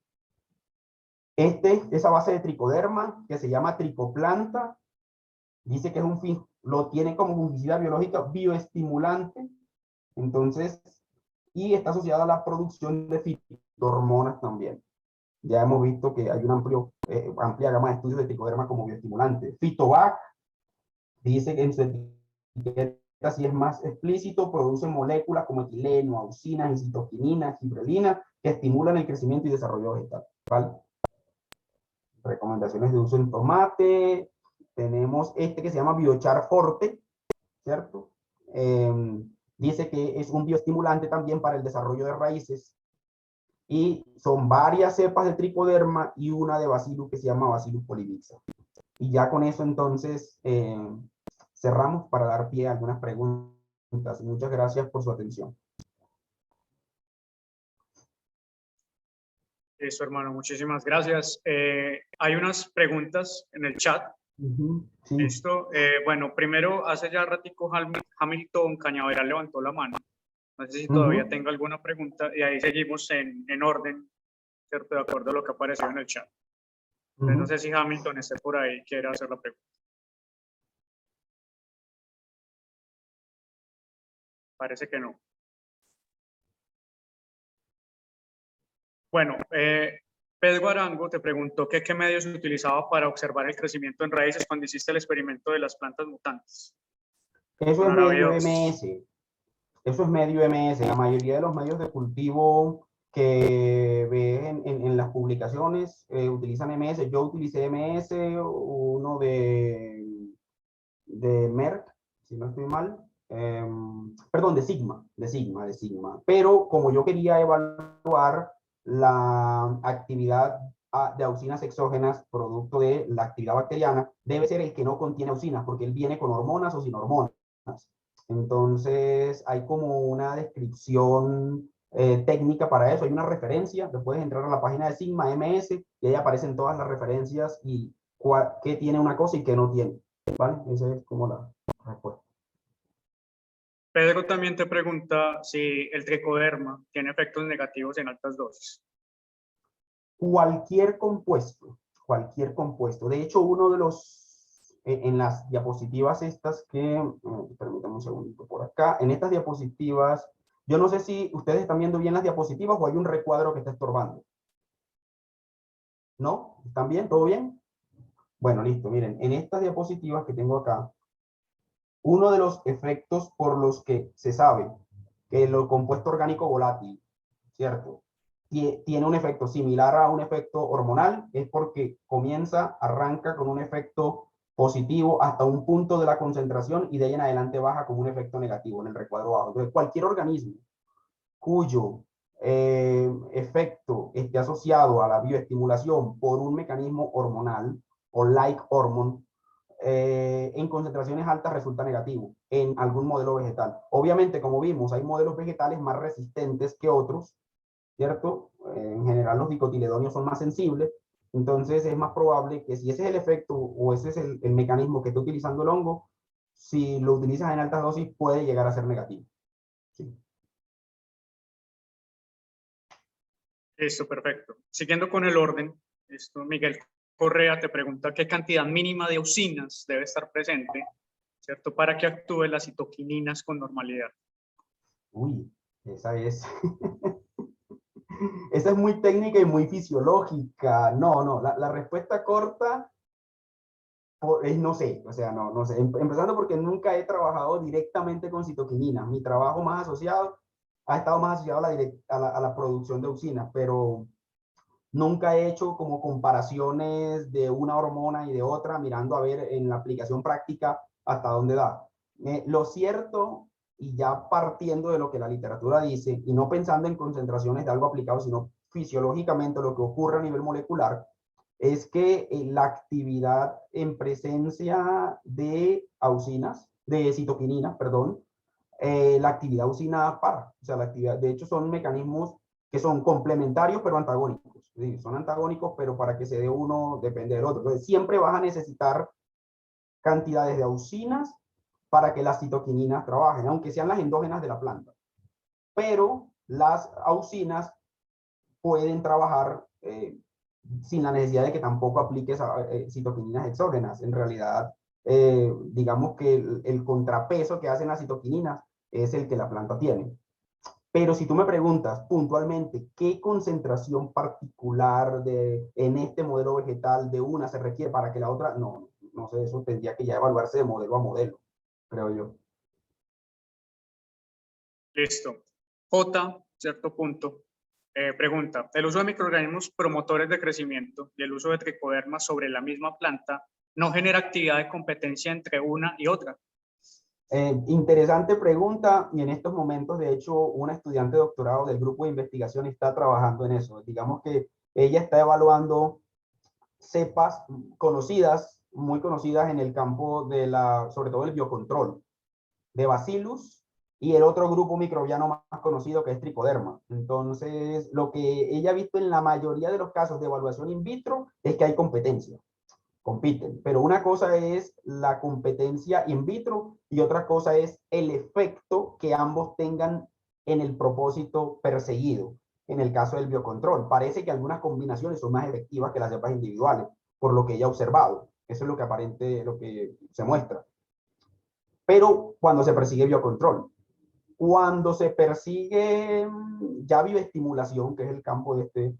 Esa base de tricoderma, que se llama tricoplanta, dice que es lo tiene como fungicida biológica bioestimulante, entonces, y está asociada a la producción de fitohormonas también. Ya hemos visto que hay una amplia gama de estudios de tricoderma como bioestimulante. Fitovac dice que en su etiqueta, si es más explícito, produce moléculas como etileno, auxinas, citoquinina, gibrelina, que estimulan el crecimiento y desarrollo vegetal, ¿vale? Recomendaciones de uso en tomate. Tenemos este que se llama Biochar Forte, ¿cierto? Dice que es un bioestimulante también para el desarrollo de raíces, y son varias cepas de tricoderma y una de Bacillus que se llama Bacillus polymixa. Y ya con eso entonces cerramos para dar pie a algunas preguntas. Muchas gracias por su atención. Eso, hermano, muchísimas gracias. Hay unas preguntas en el chat. Sí. Listo. Bueno, primero, hace ya ratico Hamilton Cañaveral levantó la mano. No sé si todavía tengo alguna pregunta, y ahí seguimos en orden, ¿cierto? De acuerdo a lo que apareció en el chat. Entonces, no sé si Hamilton esté por ahí, quiere hacer la pregunta. Parece que no. Bueno, Pedro Arango te preguntó que qué medios se utilizaba para observar el crecimiento en raíces cuando hiciste el experimento de las plantas mutantes. Eso es medio MS. Eso es medio MS. La mayoría de los medios de cultivo que ves en las publicaciones utilizan MS. Yo utilicé MS, uno de Merck, si no estoy mal. Perdón, de Sigma. Pero como yo quería evaluar la actividad de auxinas exógenas producto de la actividad bacteriana, debe ser el que no contiene auxinas, porque él viene con hormonas o sin hormonas. Entonces hay como una descripción técnica para eso, hay una referencia, te puedes entrar a la página de Sigma MS y ahí aparecen todas las referencias y qué tiene una cosa y qué no tiene, ¿vale? Esa es como la respuesta. Pedro también te pregunta si el tricoderma tiene efectos negativos en altas dosis. Cualquier compuesto. De hecho, uno de los, en las diapositivas estas que, permítame un segundito por acá, en estas diapositivas, yo no sé si ustedes están viendo bien las diapositivas o hay un recuadro que está estorbando. ¿No? ¿Están bien? ¿Todo bien? Bueno, listo. Miren, en estas diapositivas que tengo acá, uno de los efectos por los que se sabe que el compuesto orgánico volátil, ¿cierto?, tiene un efecto similar a un efecto hormonal, es porque arranca con un efecto positivo hasta un punto de la concentración y de ahí en adelante baja como un efecto negativo en el recuadro bajo. Entonces, cualquier organismo cuyo efecto esté asociado a la bioestimulación por un mecanismo hormonal o like hormone, en concentraciones altas resulta negativo en algún modelo vegetal. Obviamente, como vimos, hay modelos vegetales más resistentes que otros, ¿cierto? En general los dicotiledonios son más sensibles, entonces es más probable que si ese es el efecto o ese es el mecanismo que está utilizando el hongo, si lo utilizas en altas dosis puede llegar a ser negativo. Sí. Listo, perfecto. Siguiendo con el orden, Miguel Correa te pregunta qué cantidad mínima de auxinas debe estar presente, ¿cierto? Para que actúen las citoquininas con normalidad. Uy, esa es, esa es muy técnica y muy fisiológica. No, no, la respuesta corta es no sé, o sea, no sé. Empezando porque nunca he trabajado directamente con citoquininas. Mi trabajo más asociado ha estado más asociado a la producción de auxinas, pero nunca he hecho como comparaciones de una hormona y de otra, mirando a ver en la aplicación práctica hasta dónde da. Lo cierto, y ya partiendo de lo que la literatura dice, y no pensando en concentraciones de algo aplicado, sino fisiológicamente lo que ocurre a nivel molecular, es que la actividad en presencia de auxinas, de citoquininas, perdón, la actividad auxina para. O sea, la actividad, de hecho, son mecanismos que son complementarios pero antagónicos. Es decir, son antagónicos, pero para que se dé uno depende del otro. Entonces, siempre vas a necesitar cantidades de auxinas para que las citoquininas trabajen, aunque sean las endógenas de la planta. Pero las auxinas pueden trabajar sin la necesidad de que tampoco apliques citoquininas exógenas. En realidad, digamos que el contrapeso que hacen las citoquininas es el que la planta tiene. Pero si tú me preguntas puntualmente qué concentración particular en este modelo vegetal de una se requiere para que la otra, no sé, eso tendría que ya evaluarse de modelo a modelo, creo yo. Listo. J, cierto punto, pregunta, ¿el uso de microorganismos promotores de crecimiento y el uso de tricodermas sobre la misma planta no genera actividad de competencia entre una y otra? Interesante pregunta, y en estos momentos, de hecho, una estudiante de doctorado del grupo de investigación está trabajando en eso. Digamos que ella está evaluando cepas conocidas, muy conocidas en el campo de sobre todo el biocontrol, de Bacillus y el otro grupo microbiano más conocido que es Tricoderma. Entonces, lo que ella ha visto en la mayoría de los casos de evaluación in vitro es que hay competencia, compiten. Pero una cosa es la competencia in vitro y otra cosa es el efecto que ambos tengan en el propósito perseguido. En el caso del biocontrol, parece que algunas combinaciones son más efectivas que las cepas individuales, por lo que ella ha observado. Eso es lo lo que se muestra. Pero cuando se persigue biocontrol, cuando se persigue ya bioestimulación, que es el campo de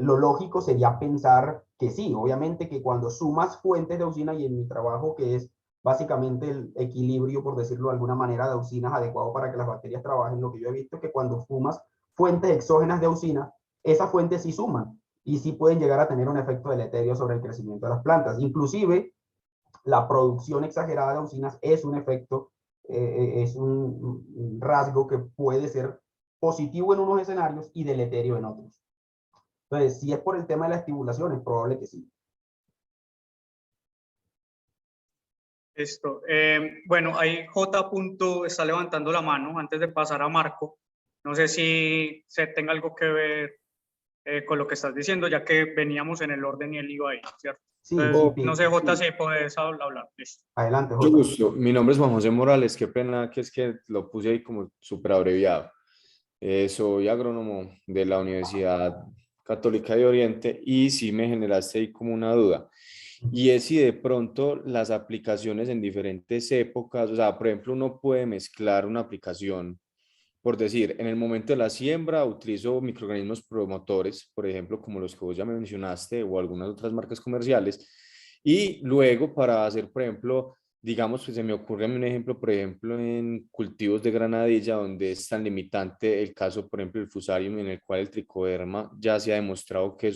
lo lógico sería pensar que sí, obviamente que cuando sumas fuentes de auxina, y en mi trabajo que es básicamente el equilibrio, por decirlo de alguna manera, de auxinas adecuado para que las bacterias trabajen, lo que yo he visto es que cuando sumas fuentes exógenas de auxina, esas fuentes sí suman y sí pueden llegar a tener un efecto deleterio sobre el crecimiento de las plantas. Inclusive, la producción exagerada de auxinas es un efecto, es un rasgo que puede ser positivo en unos escenarios y deleterio en otros. Entonces, si es por el tema de la estimulación, es probable que sí. Bueno, ahí J. está levantando la mano antes de pasar a Marco. No sé si se tenga algo que ver con lo que estás diciendo, ya que veníamos en el orden y él iba ahí, ¿cierto? Sí, No sé, J, si puedes hablar. Listo. adelante, Mucho Jota. gusto. Mi nombre es Juan José Morales. Qué pena que es que lo puse ahí como súper abreviado. Soy agrónomo de la Universidad Católica de Oriente y sí me generaste ahí como una duda. Y es si de pronto las aplicaciones en diferentes épocas, o sea, por ejemplo, uno puede mezclar una aplicación, por decir, en el momento de la siembra utilizo microorganismos promotores, por ejemplo, como los que vos ya me mencionaste o algunas otras marcas comerciales, y luego para hacer, por ejemplo, digamos que se me ocurre un ejemplo, por ejemplo, en cultivos de granadilla, donde es tan limitante el caso, por ejemplo, el fusarium, en el cual el tricoderma ya se ha demostrado que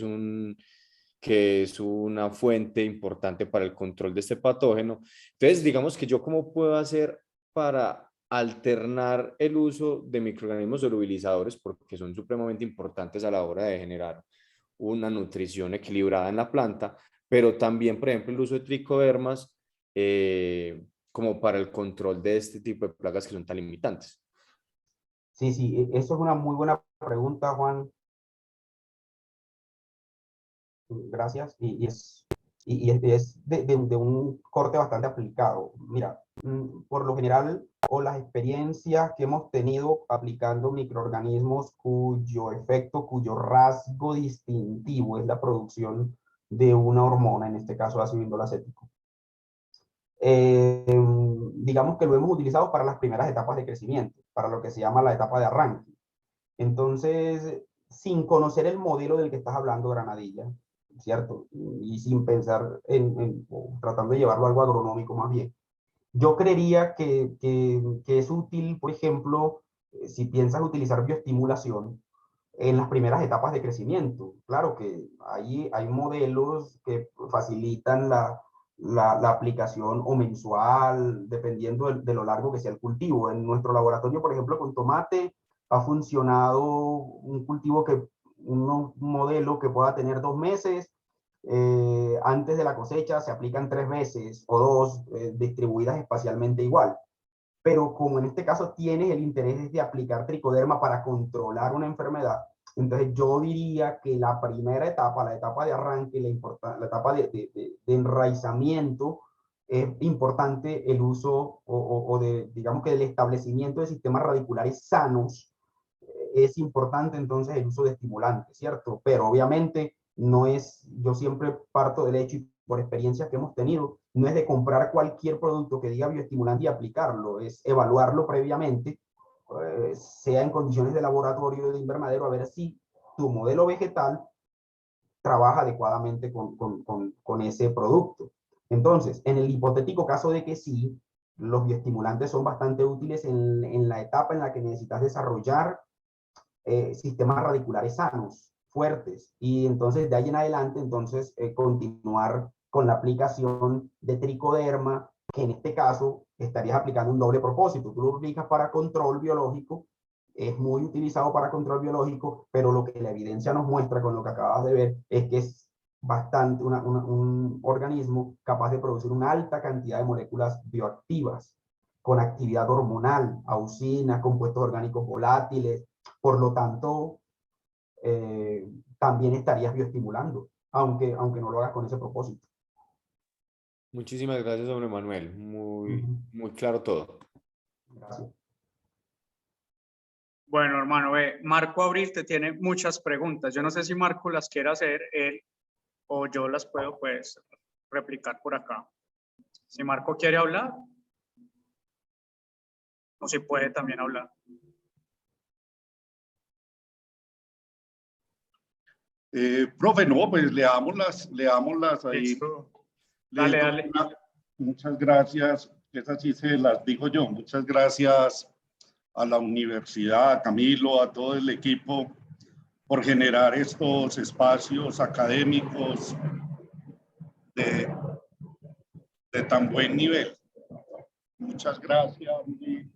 es una fuente importante para el control de este patógeno. Entonces, digamos que yo cómo puedo hacer para alternar el uso de microorganismos solubilizadores, porque son supremamente importantes a la hora de generar una nutrición equilibrada en la planta, pero también, por ejemplo, el uso de tricodermas como para el control de este tipo de plagas que son tan limitantes. Sí, sí, eso es una muy buena pregunta, Juan. Gracias. Y es de un corte bastante aplicado. Mira, por lo general, o las experiencias que hemos tenido aplicando microorganismos cuyo efecto, cuyo rasgo distintivo es la producción de una hormona, en este caso ácido indol acético. Digamos que lo hemos utilizado para las primeras etapas de crecimiento, para lo que se llama la etapa de arranque. Entonces, sin conocer el modelo del que estás hablando, Granadilla, ¿cierto? Y sin pensar o tratando de llevarlo a algo agronómico más bien, yo creería que es útil, por ejemplo, si piensas utilizar bioestimulación en las primeras etapas de crecimiento. Claro que hay modelos que facilitan la aplicación o mensual, dependiendo de lo largo que sea el cultivo. En nuestro laboratorio, por ejemplo, con tomate, ha funcionado un modelo que pueda tener 2 meses. Antes de la cosecha se aplican 3 veces o 2 distribuidas espacialmente igual. Pero como en este caso tienes el interés de aplicar tricoderma para controlar una enfermedad, entonces yo diría que la primera etapa, la etapa de arranque, la etapa de enraizamiento, es importante el uso digamos que del establecimiento de sistemas radiculares sanos. Es importante entonces el uso de estimulantes, ¿cierto? Pero obviamente no es, yo siempre parto del hecho y por experiencias que hemos tenido, no es de comprar cualquier producto que diga bioestimulante y aplicarlo, es evaluarlo previamente, sea en condiciones de laboratorio, de invernadero, a ver si tu modelo vegetal trabaja adecuadamente con ese producto. Entonces, en el hipotético caso de que sí, los bioestimulantes son bastante útiles en la etapa en la que necesitas desarrollar sistemas radiculares sanos, fuertes, y entonces de ahí en adelante, entonces continuar con la aplicación de tricoderma, que en este caso estarías aplicando un doble propósito. Tú lo aplicas para control biológico, es muy utilizado para control biológico, pero lo que la evidencia nos muestra con lo que acabas de ver es que es bastante un organismo capaz de producir una alta cantidad de moléculas bioactivas con actividad hormonal, auxinas, compuestos orgánicos volátiles. Por lo tanto, también estarías bioestimulando, aunque no lo hagas con ese propósito. Muchísimas gracias, hombre Manuel. Muy claro todo. Gracias. Bueno, hermano, Marco Abril te tiene muchas preguntas. Yo no sé si Marco las quiere hacer él o yo las puedo pues replicar por acá. Si Marco quiere hablar, o si puede también hablar. Profe, no, pues leámoslas ahí. Listo. Dale, dale. Muchas gracias. Esas sí se las digo yo. Muchas gracias a la universidad, a Camilo, a todo el equipo por generar estos espacios académicos de tan buen nivel. Muchas gracias. Muy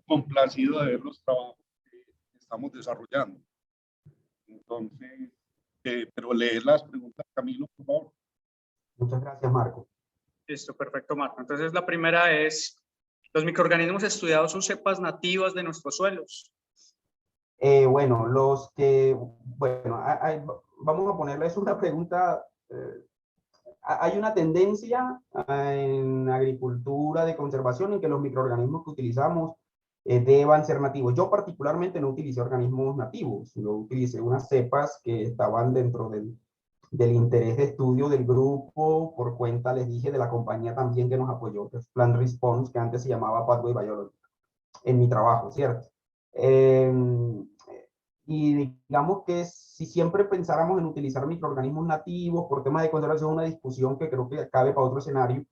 complacido de ver los trabajos que estamos desarrollando. Entonces, pero leer las preguntas, Camilo, por favor. Muchas gracias, Marco. Listo, perfecto, Marco. Entonces, la primera es, ¿los microorganismos estudiados son cepas nativas de nuestros suelos? Bueno, vamos a ponerle, es una pregunta, hay una tendencia en agricultura de conservación en que los microorganismos que utilizamos deban ser nativos. Yo particularmente no utilicé organismos nativos, yo utilicé unas cepas que estaban dentro del interés de estudio del grupo, por cuenta, les dije, de la compañía también que nos apoyó, que es Plant Response, que antes se llamaba Pathway Biology, en mi trabajo, ¿cierto? Y digamos que si siempre pensáramos en utilizar microorganismos nativos por temas de conservación, es una discusión que creo que cabe para otro escenario,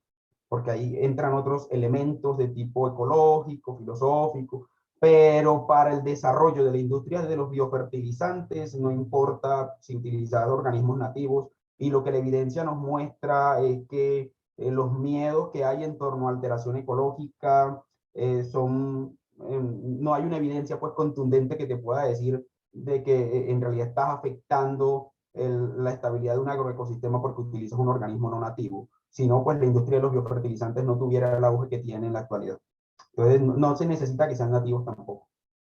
porque ahí entran otros elementos de tipo ecológico, filosófico, pero para el desarrollo de la industria de los biofertilizantes no importa si utilizar organismos nativos, y lo que la evidencia nos muestra es que los miedos que hay en torno a alteración ecológica no hay una evidencia pues contundente que te pueda decir de que en realidad estás afectando la estabilidad de un agroecosistema porque utilizas un organismo no nativo. Si no, pues la industria de los biofertilizantes no tuviera el auge que tiene en la actualidad. Entonces, no se necesita que sean nativos tampoco.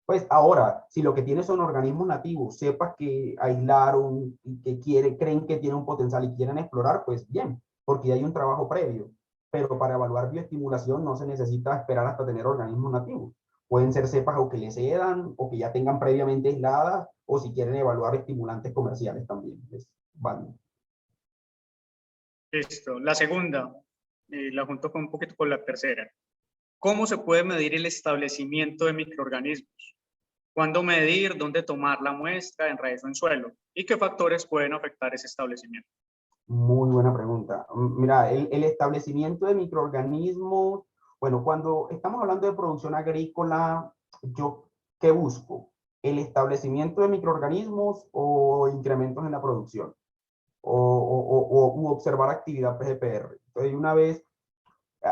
Pues ahora, si lo que tienes son organismos nativos, sepas que aislaron y que creen que tienen un potencial y quieren explorar, pues bien, porque hay un trabajo previo. pero para evaluar bioestimulación no se necesita esperar hasta tener organismos nativos. Pueden ser cepas o que les cedan o que ya tengan previamente aisladas, o si quieren evaluar estimulantes comerciales también. Es válido. Listo. La segunda, la junto con un poquito con la tercera. ¿Cómo se puede medir el establecimiento de microorganismos? ¿Cuándo medir? ¿Dónde tomar la muestra? ¿En raíz o en suelo? ¿Y qué factores pueden afectar ese establecimiento? Muy buena pregunta. Mira, el establecimiento de microorganismos, bueno, cuando estamos hablando de producción agrícola, ¿yo qué busco? ¿El establecimiento de microorganismos o incrementos en la producción? U observar actividad PGPR. Entonces, una vez,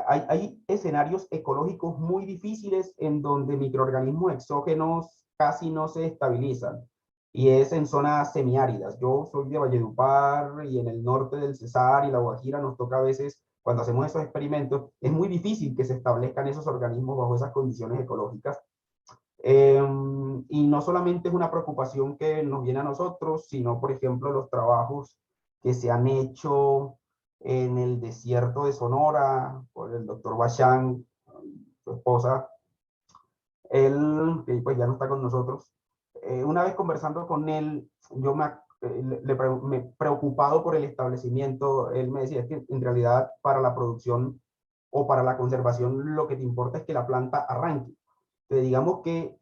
hay escenarios ecológicos muy difíciles en donde microorganismos exógenos casi no se estabilizan, y es en zonas semiáridas. Yo soy de Valledupar y en el norte del Cesar y la Guajira nos toca a veces, cuando hacemos esos experimentos, es muy difícil que se establezcan esos organismos bajo esas condiciones ecológicas. Y no solamente es una preocupación que nos viene a nosotros, sino, por ejemplo, los trabajos que se han hecho en el desierto de Sonora por el doctor Bachán, su esposa. Él, que pues ya no está con nosotros, una vez conversando con él, yo me preocupado por el establecimiento, él me decía, es que en realidad para la producción o para la conservación lo que te importa es que la planta arranque. Entonces, digamos que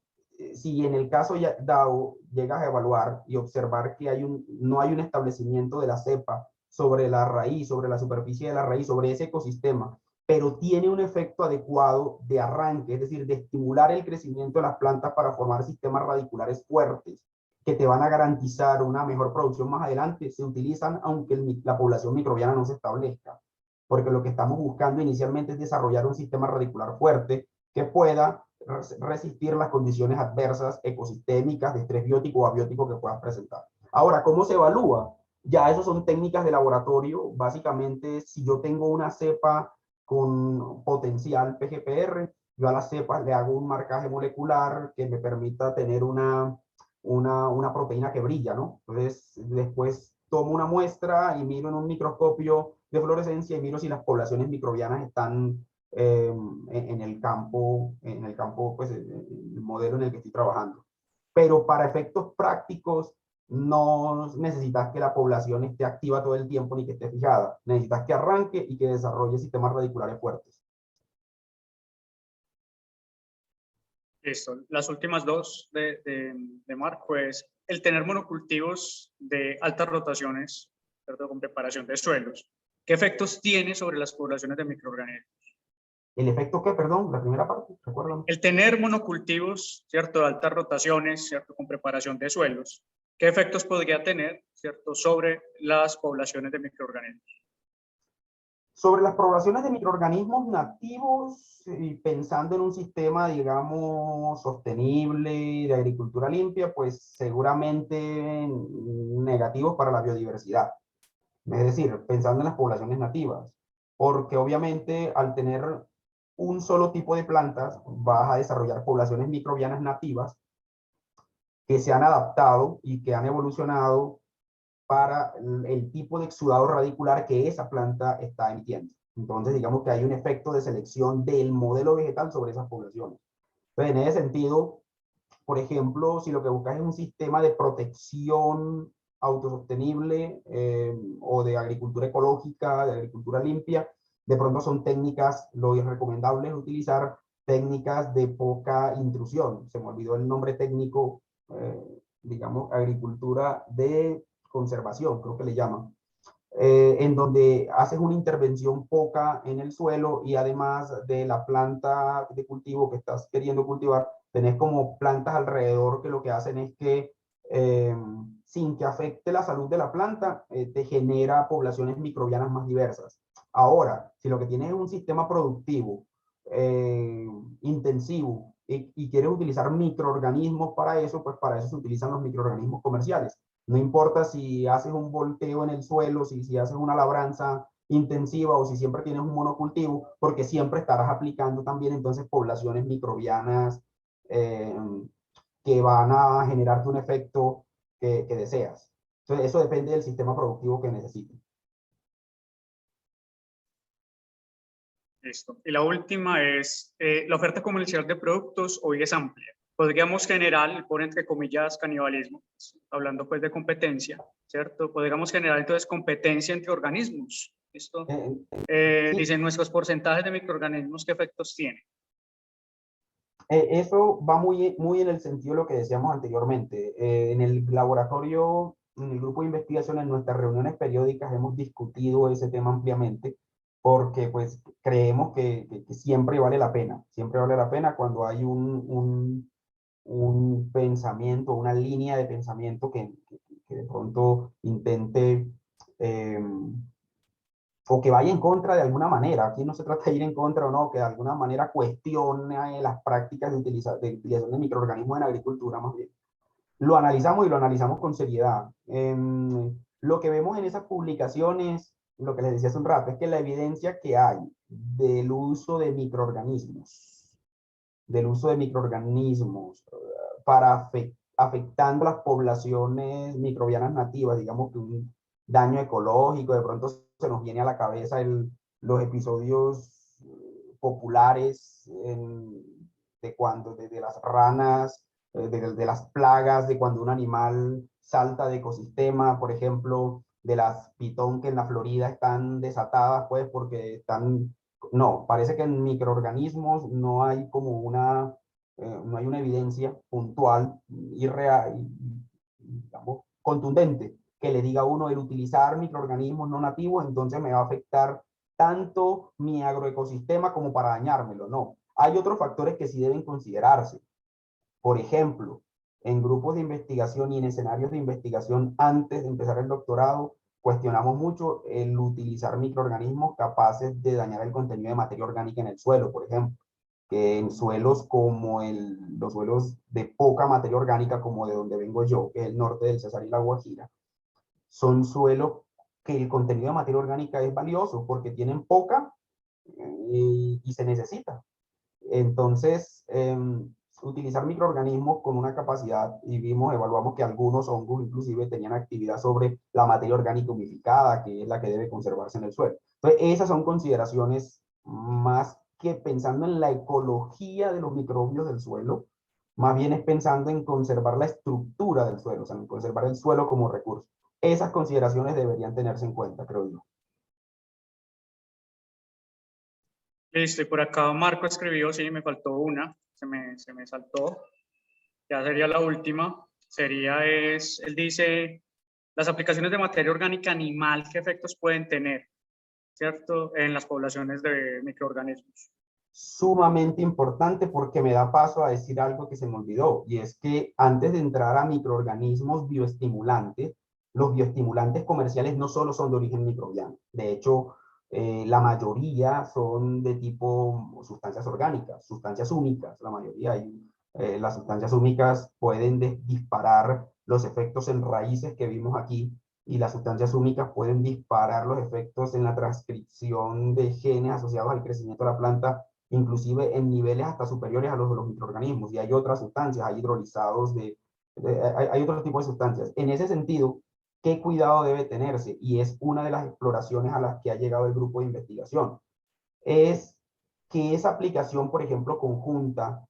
si en el caso ya dado llegas a evaluar y observar que no hay un establecimiento de la cepa sobre la raíz, sobre la superficie de la raíz, sobre ese ecosistema, pero tiene un efecto adecuado de arranque, es decir, de estimular el crecimiento de las plantas para formar sistemas radiculares fuertes que te van a garantizar una mejor producción más adelante, se utilizan aunque la población microbiana no se establezca, porque lo que estamos buscando inicialmente es desarrollar un sistema radicular fuerte que pueda resistir las condiciones adversas ecosistémicas de estrés biótico o abiótico que puedas presentar. Ahora, ¿cómo se evalúa? Ya eso son técnicas de laboratorio. Básicamente, si yo tengo una cepa con potencial PGPR, yo a las cepas le hago un marcaje molecular que me permita tener una proteína que brilla, ¿no? Entonces, después tomo una muestra y miro en un microscopio de fluorescencia y miro si las poblaciones microbianas están en el campo, pues, el modelo en el que estoy trabajando. Pero para efectos prácticos, no necesitas que la población esté activa todo el tiempo ni que esté fijada. Necesitas que arranque y que desarrolle sistemas radiculares fuertes. Listo. Las últimas dos de Marco es el tener monocultivos de altas rotaciones, ¿cierto? Con preparación de suelos. ¿Qué efectos tiene sobre las poblaciones de microorganismos? ¿El efecto qué? Perdón, la primera parte, recuérdame. El tener monocultivos, ¿cierto? De altas rotaciones, ¿cierto? Con preparación de suelos. ¿Qué efectos podría tener, ¿cierto? Sobre las poblaciones de microorganismos? Sobre las poblaciones de microorganismos nativos, y pensando en un sistema, digamos, sostenible de agricultura limpia, pues seguramente negativos para la biodiversidad. Es decir, pensando en las poblaciones nativas, porque obviamente al tener un solo tipo de plantas, vas a desarrollar poblaciones microbianas nativas que se han adaptado y que han evolucionado para el tipo de exudado radicular que esa planta está emitiendo. Entonces, digamos que hay un efecto de selección del modelo vegetal sobre esas poblaciones. Entonces, en ese sentido, por ejemplo, si lo que buscas es un sistema de protección autosostenible o de agricultura ecológica, de agricultura limpia, de pronto son técnicas, lo recomendable es utilizar técnicas de poca intrusión. Se me olvidó el nombre técnico, digamos, agricultura de conservación, creo que le llaman, en donde haces una intervención poca en el suelo y además de la planta de cultivo que estás queriendo cultivar, tenés como plantas alrededor que lo que hacen es que sin que afecte la salud de la planta, te genera poblaciones microbianas más diversas. Ahora, si lo que tienes es un sistema productivo intensivo y quieres utilizar microorganismos para eso, pues para eso se utilizan los microorganismos comerciales. No importa si haces un volteo en el suelo, si haces una labranza intensiva o si siempre tienes un monocultivo, porque siempre estarás aplicando también entonces poblaciones microbianas eh, que van a generarte un efecto que deseas. Entonces, eso depende del sistema productivo que necesites. Listo. Y la última es, la oferta comercial de productos hoy es amplia. Podríamos generar, por entre comillas, canibalismo, hablando pues de competencia, ¿cierto? Podríamos generar entonces competencia entre organismos. ¿Listo? Sí. Dicen nuestros porcentajes de microorganismos, ¿qué efectos tienen? Eso va muy en el sentido de lo que decíamos anteriormente. En el laboratorio, en el grupo de investigación, en nuestras reuniones periódicas hemos discutido ese tema ampliamente porque pues creemos que siempre vale la pena cuando hay un pensamiento, una línea de pensamiento que de pronto intente o que vaya en contra de alguna manera. Aquí no se trata de ir en contra o no, que de alguna manera cuestione las prácticas de utilización de microorganismos en agricultura, más bien. Lo analizamos y lo analizamos con seriedad. Lo que vemos en esas publicaciones, lo que les decía hace un rato, es que la evidencia que hay del uso de microorganismos, para afectando las poblaciones microbianas nativas, digamos que un daño ecológico, de pronto se nos viene a la cabeza los episodios populares de las ranas, de las plagas, de cuando un animal salta de ecosistema, por ejemplo, de las pitón que en la Florida están desatadas, pues porque están, no, parece que en microorganismos no hay como no hay una evidencia puntual y real, digamos, contundente que le diga a uno el utilizar microorganismos no nativos, entonces me va a afectar tanto mi agroecosistema como para dañármelo. No, hay otros factores que sí deben considerarse. Por ejemplo, en grupos de investigación y en escenarios de investigación antes de empezar el doctorado, cuestionamos mucho el utilizar microorganismos capaces de dañar el contenido de materia orgánica en el suelo, por ejemplo, que en suelos como los suelos de poca materia orgánica, como de donde vengo yo, que es el norte del Cesar y la Guajira, son suelos que el contenido de materia orgánica es valioso porque tienen poca y se necesita. Entonces, utilizar microorganismos con una capacidad, y evaluamos que algunos hongos inclusive tenían actividad sobre la materia orgánica humificada, que es la que debe conservarse en el suelo. Entonces, esas son consideraciones más que pensando en la ecología de los microbios del suelo, más bien es pensando en conservar la estructura del suelo, o sea, en conservar el suelo como recurso. Esas consideraciones deberían tenerse en cuenta, creo yo. Listo, y por acá Marco escribió, sí, me faltó una, se me saltó. Ya sería la última. Él dice, las aplicaciones de materia orgánica animal, ¿qué efectos pueden tener, cierto, en las poblaciones de microorganismos? Sumamente importante porque me da paso a decir algo que se me olvidó, y es que antes de entrar a microorganismos bioestimulantes, los bioestimulantes comerciales no solo son de origen microbiano, de hecho, la mayoría son de tipo sustancias orgánicas, sustancias únicas, la mayoría. Las sustancias únicas pueden disparar los efectos en raíces que vimos aquí, y las sustancias únicas pueden disparar los efectos en la transcripción de genes asociados al crecimiento de la planta, inclusive en niveles hasta superiores a los de los microorganismos. Y hay otras sustancias, hay hidrolizados, hay otro tipo de sustancias. En ese sentido, ¿qué cuidado debe tenerse? Y es una de las exploraciones a las que ha llegado el grupo de investigación. Es que esa aplicación, por ejemplo, conjunta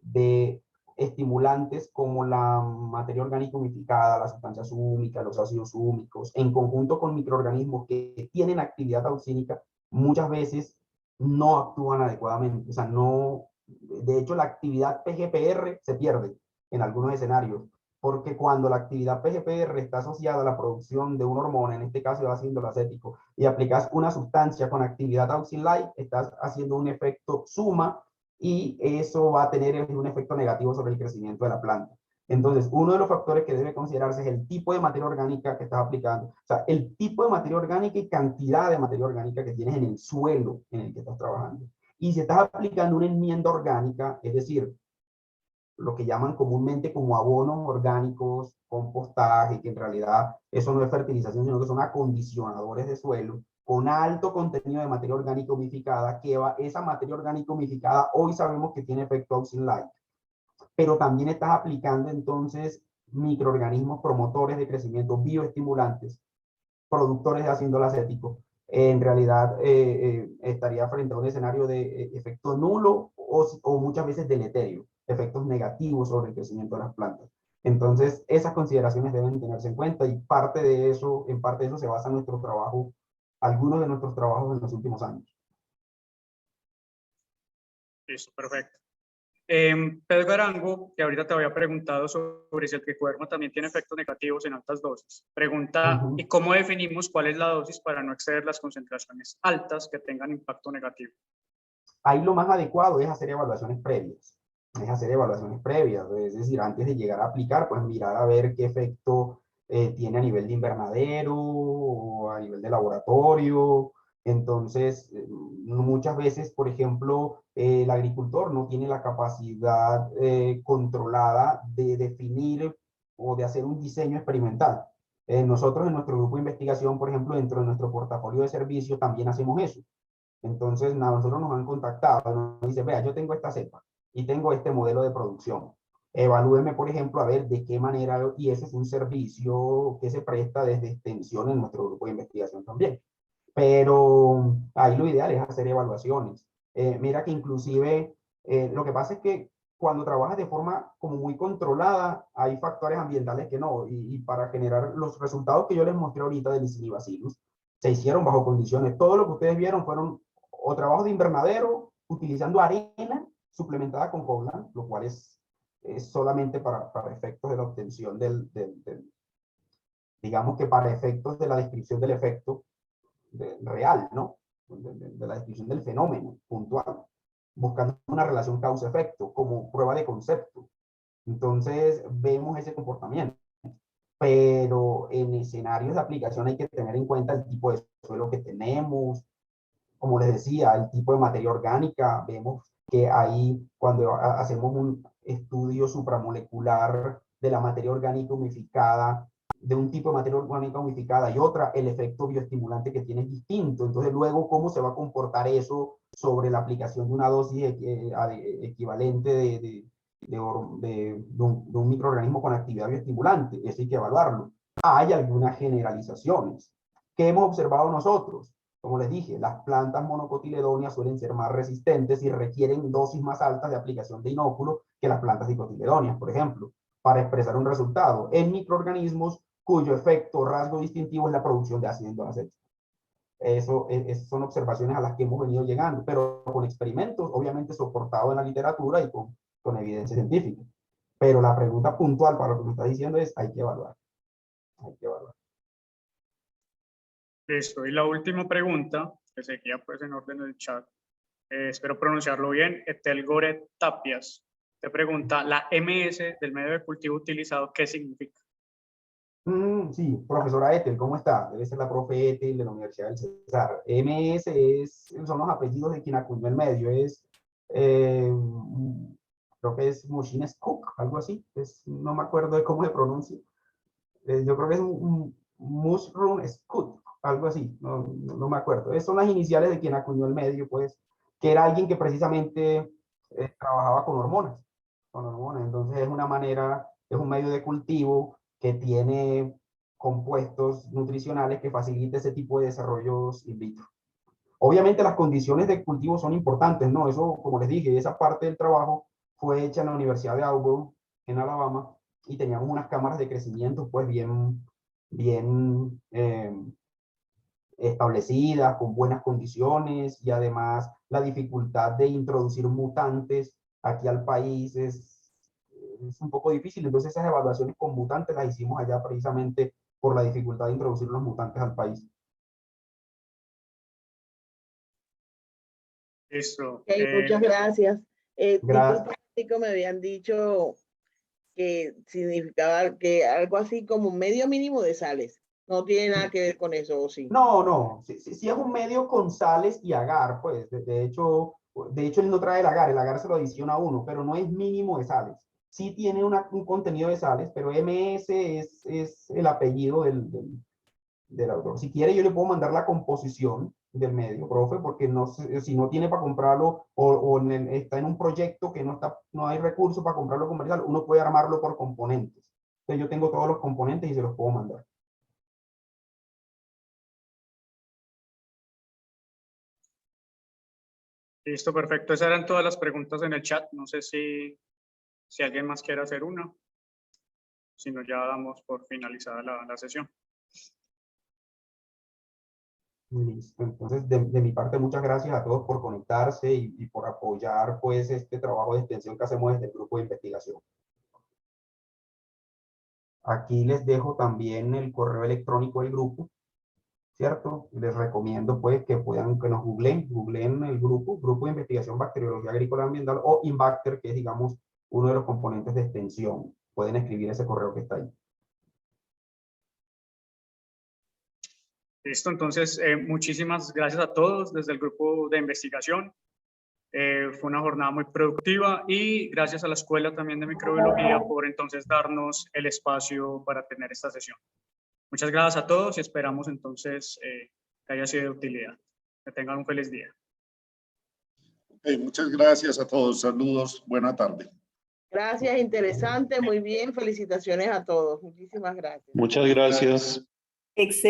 de estimulantes como la materia orgánica humificada, las sustancias húmicas, los ácidos húmicos, en conjunto con microorganismos que tienen actividad auxínica, muchas veces no actúan adecuadamente. O sea, no, de hecho, la actividad PGPR se pierde en algunos escenarios, porque cuando la actividad PGPR está asociada a la producción de una hormona, en este caso el ácido acético, y aplicas una sustancia con actividad auxiliar, estás haciendo un efecto suma, y eso va a tener un efecto negativo sobre el crecimiento de la planta. Entonces, uno de los factores que debe considerarse es el tipo de materia orgánica que estás aplicando, o sea, el tipo de materia orgánica y cantidad de materia orgánica que tienes en el suelo en el que estás trabajando. Y si estás aplicando una enmienda orgánica, es decir, lo que llaman comúnmente como abonos orgánicos, compostaje, que en realidad eso no es fertilización, sino que son acondicionadores de suelo, con alto contenido de materia orgánica humificada, esa materia orgánica humificada hoy sabemos que tiene efecto auxiliar, pero también estás aplicando entonces microorganismos promotores de crecimiento, bioestimulantes, productores de ácido acético, en realidad estaría frente a un escenario de efecto nulo o muchas veces deleterio, efectos negativos sobre el crecimiento de las plantas. Entonces, esas consideraciones deben tenerse en cuenta y parte de eso, en parte de eso se basa nuestro trabajo, algunos de nuestros trabajos en los últimos años. Listo, perfecto. Pedro Arango, que ahorita te había preguntado sobre si el tricoderma también tiene efectos negativos en altas dosis. Pregunta, ¿y cómo definimos cuál es la dosis para no exceder las concentraciones altas que tengan impacto negativo? Ahí lo más adecuado es hacer evaluaciones previas. Es hacer evaluaciones previas, es decir, antes de llegar a aplicar, pues mirar a ver qué efecto tiene a nivel de invernadero o a nivel de laboratorio. Entonces, muchas veces, por ejemplo, el agricultor no tiene la capacidad controlada de definir o de hacer un diseño experimental. Nosotros en nuestro grupo de investigación, por ejemplo, dentro de nuestro portafolio de servicios, también hacemos eso. Entonces, nada, nosotros nos han contactado, nos dicen, vea, yo tengo esta cepa y tengo este modelo de producción. Evalúeme, por ejemplo, a ver de qué manera, y eso es un servicio que se presta desde extensión en nuestro grupo de investigación también. Pero ahí lo ideal es hacer evaluaciones. Mira que inclusive lo que pasa es que cuando trabajas de forma como muy controlada, hay factores ambientales que no, y para generar los resultados que yo les mostré ahorita del Bacillus, se hicieron bajo condiciones. Todo lo que ustedes vieron fueron o trabajo de invernadero, utilizando arena suplementada con Coblan, lo cual es solamente para efectos de la obtención digamos que para efectos de la descripción del efecto real, ¿no? De la descripción del fenómeno puntual, buscando una relación causa-efecto como prueba de concepto. Entonces, vemos ese comportamiento. Pero en escenarios de aplicación hay que tener en cuenta el tipo de suelo que tenemos, como les decía, el tipo de materia orgánica. Vemos que ahí, cuando hacemos un estudio supramolecular de la materia orgánica humificada, de un tipo de materia orgánica humificada y otra, el efecto bioestimulante que tiene es distinto. Entonces, luego, ¿cómo se va a comportar eso sobre la aplicación de una dosis equivalente de un microorganismo con actividad bioestimulante? Eso hay que evaluarlo. Hay algunas generalizaciones que hemos observado nosotros. Como les dije, las plantas monocotiledóneas suelen ser más resistentes y requieren dosis más altas de aplicación de inóculo que las plantas dicotiledóneas, por ejemplo, para expresar un resultado en microorganismos cuyo efecto rasgo distintivo es la producción de ácido endonacético. Eso son observaciones a las que hemos venido llegando, pero con experimentos, obviamente soportados en la literatura y con evidencia científica. Pero la pregunta puntual para lo que me está diciendo es, hay que evaluar. Hay que evaluar. Listo. Y la última pregunta, que seguía pues en orden del chat, espero pronunciarlo bien, Etelgoret Tapias, te pregunta, ¿la MS del medio de cultivo utilizado qué significa? Sí, profesora Ethel, ¿cómo está? Debe ser la profe Ethel de la Universidad del Cesar. MS son los apellidos de quien acuñó el medio, creo que es Machines Cook, algo así, no me acuerdo de cómo se pronuncia. Yo creo que es Mushroom Scoot, algo así, no me acuerdo. Son las iniciales de quien acuñó el medio, pues, que era alguien que precisamente trabajaba con hormonas. Entonces es una manera, es un medio de cultivo que tiene compuestos nutricionales que facilita ese tipo de desarrollos in vitro. Obviamente las condiciones de cultivo son importantes, ¿no? Eso, como les dije, esa parte del trabajo fue hecha en la Universidad de Auburn, en Alabama, y teníamos unas cámaras de crecimiento pues bien establecidas, con buenas condiciones, y además la dificultad de introducir mutantes aquí al país es un poco difícil. Entonces esas evaluaciones con mutantes las hicimos allá precisamente por la dificultad de introducir los mutantes al país. Listo. Okay, muchas gracias. Gracias. Disculpa, me habían dicho que significaba que algo así como medio mínimo de sales. No tiene nada que ver con eso, ¿o sí? No, sí es un medio con sales y agar, pues, de hecho él no trae el agar se lo adiciona a uno, pero no es mínimo de sales. Sí tiene un contenido de sales, pero MS es el apellido del autor. Si quiere, yo le puedo mandar la composición del medio, profe, porque no sé, si no tiene para comprarlo está en un proyecto que no hay recursos para comprarlo comercial, uno puede armarlo por componentes. Entonces yo tengo todos los componentes y se los puedo mandar. Listo, perfecto. Esas eran todas las preguntas en el chat. No sé si alguien más quiere hacer una. Si no, ya damos por finalizada la sesión. Listo. Entonces, de mi parte, muchas gracias a todos por conectarse y por apoyar pues este trabajo de extensión que hacemos desde el grupo de investigación. Aquí les dejo también el correo electrónico del grupo, ¿cierto? Les recomiendo pues que nos googleen el Grupo de Investigación Bacteriología Agrícola Ambiental o INBACTER, que es, digamos, uno de los componentes de extensión. Pueden escribir ese correo que está ahí. Listo, entonces muchísimas gracias a todos desde el grupo de investigación. Fue una jornada muy productiva y gracias a la Escuela también de Microbiología por entonces darnos el espacio para tener esta sesión. Muchas gracias a todos y esperamos entonces que haya sido de utilidad. Que tengan un feliz día. Muchas gracias a todos. Saludos. Buena tarde. Gracias, interesante, muy bien. Felicitaciones a todos. Muchísimas gracias. Muchas gracias. Excelente.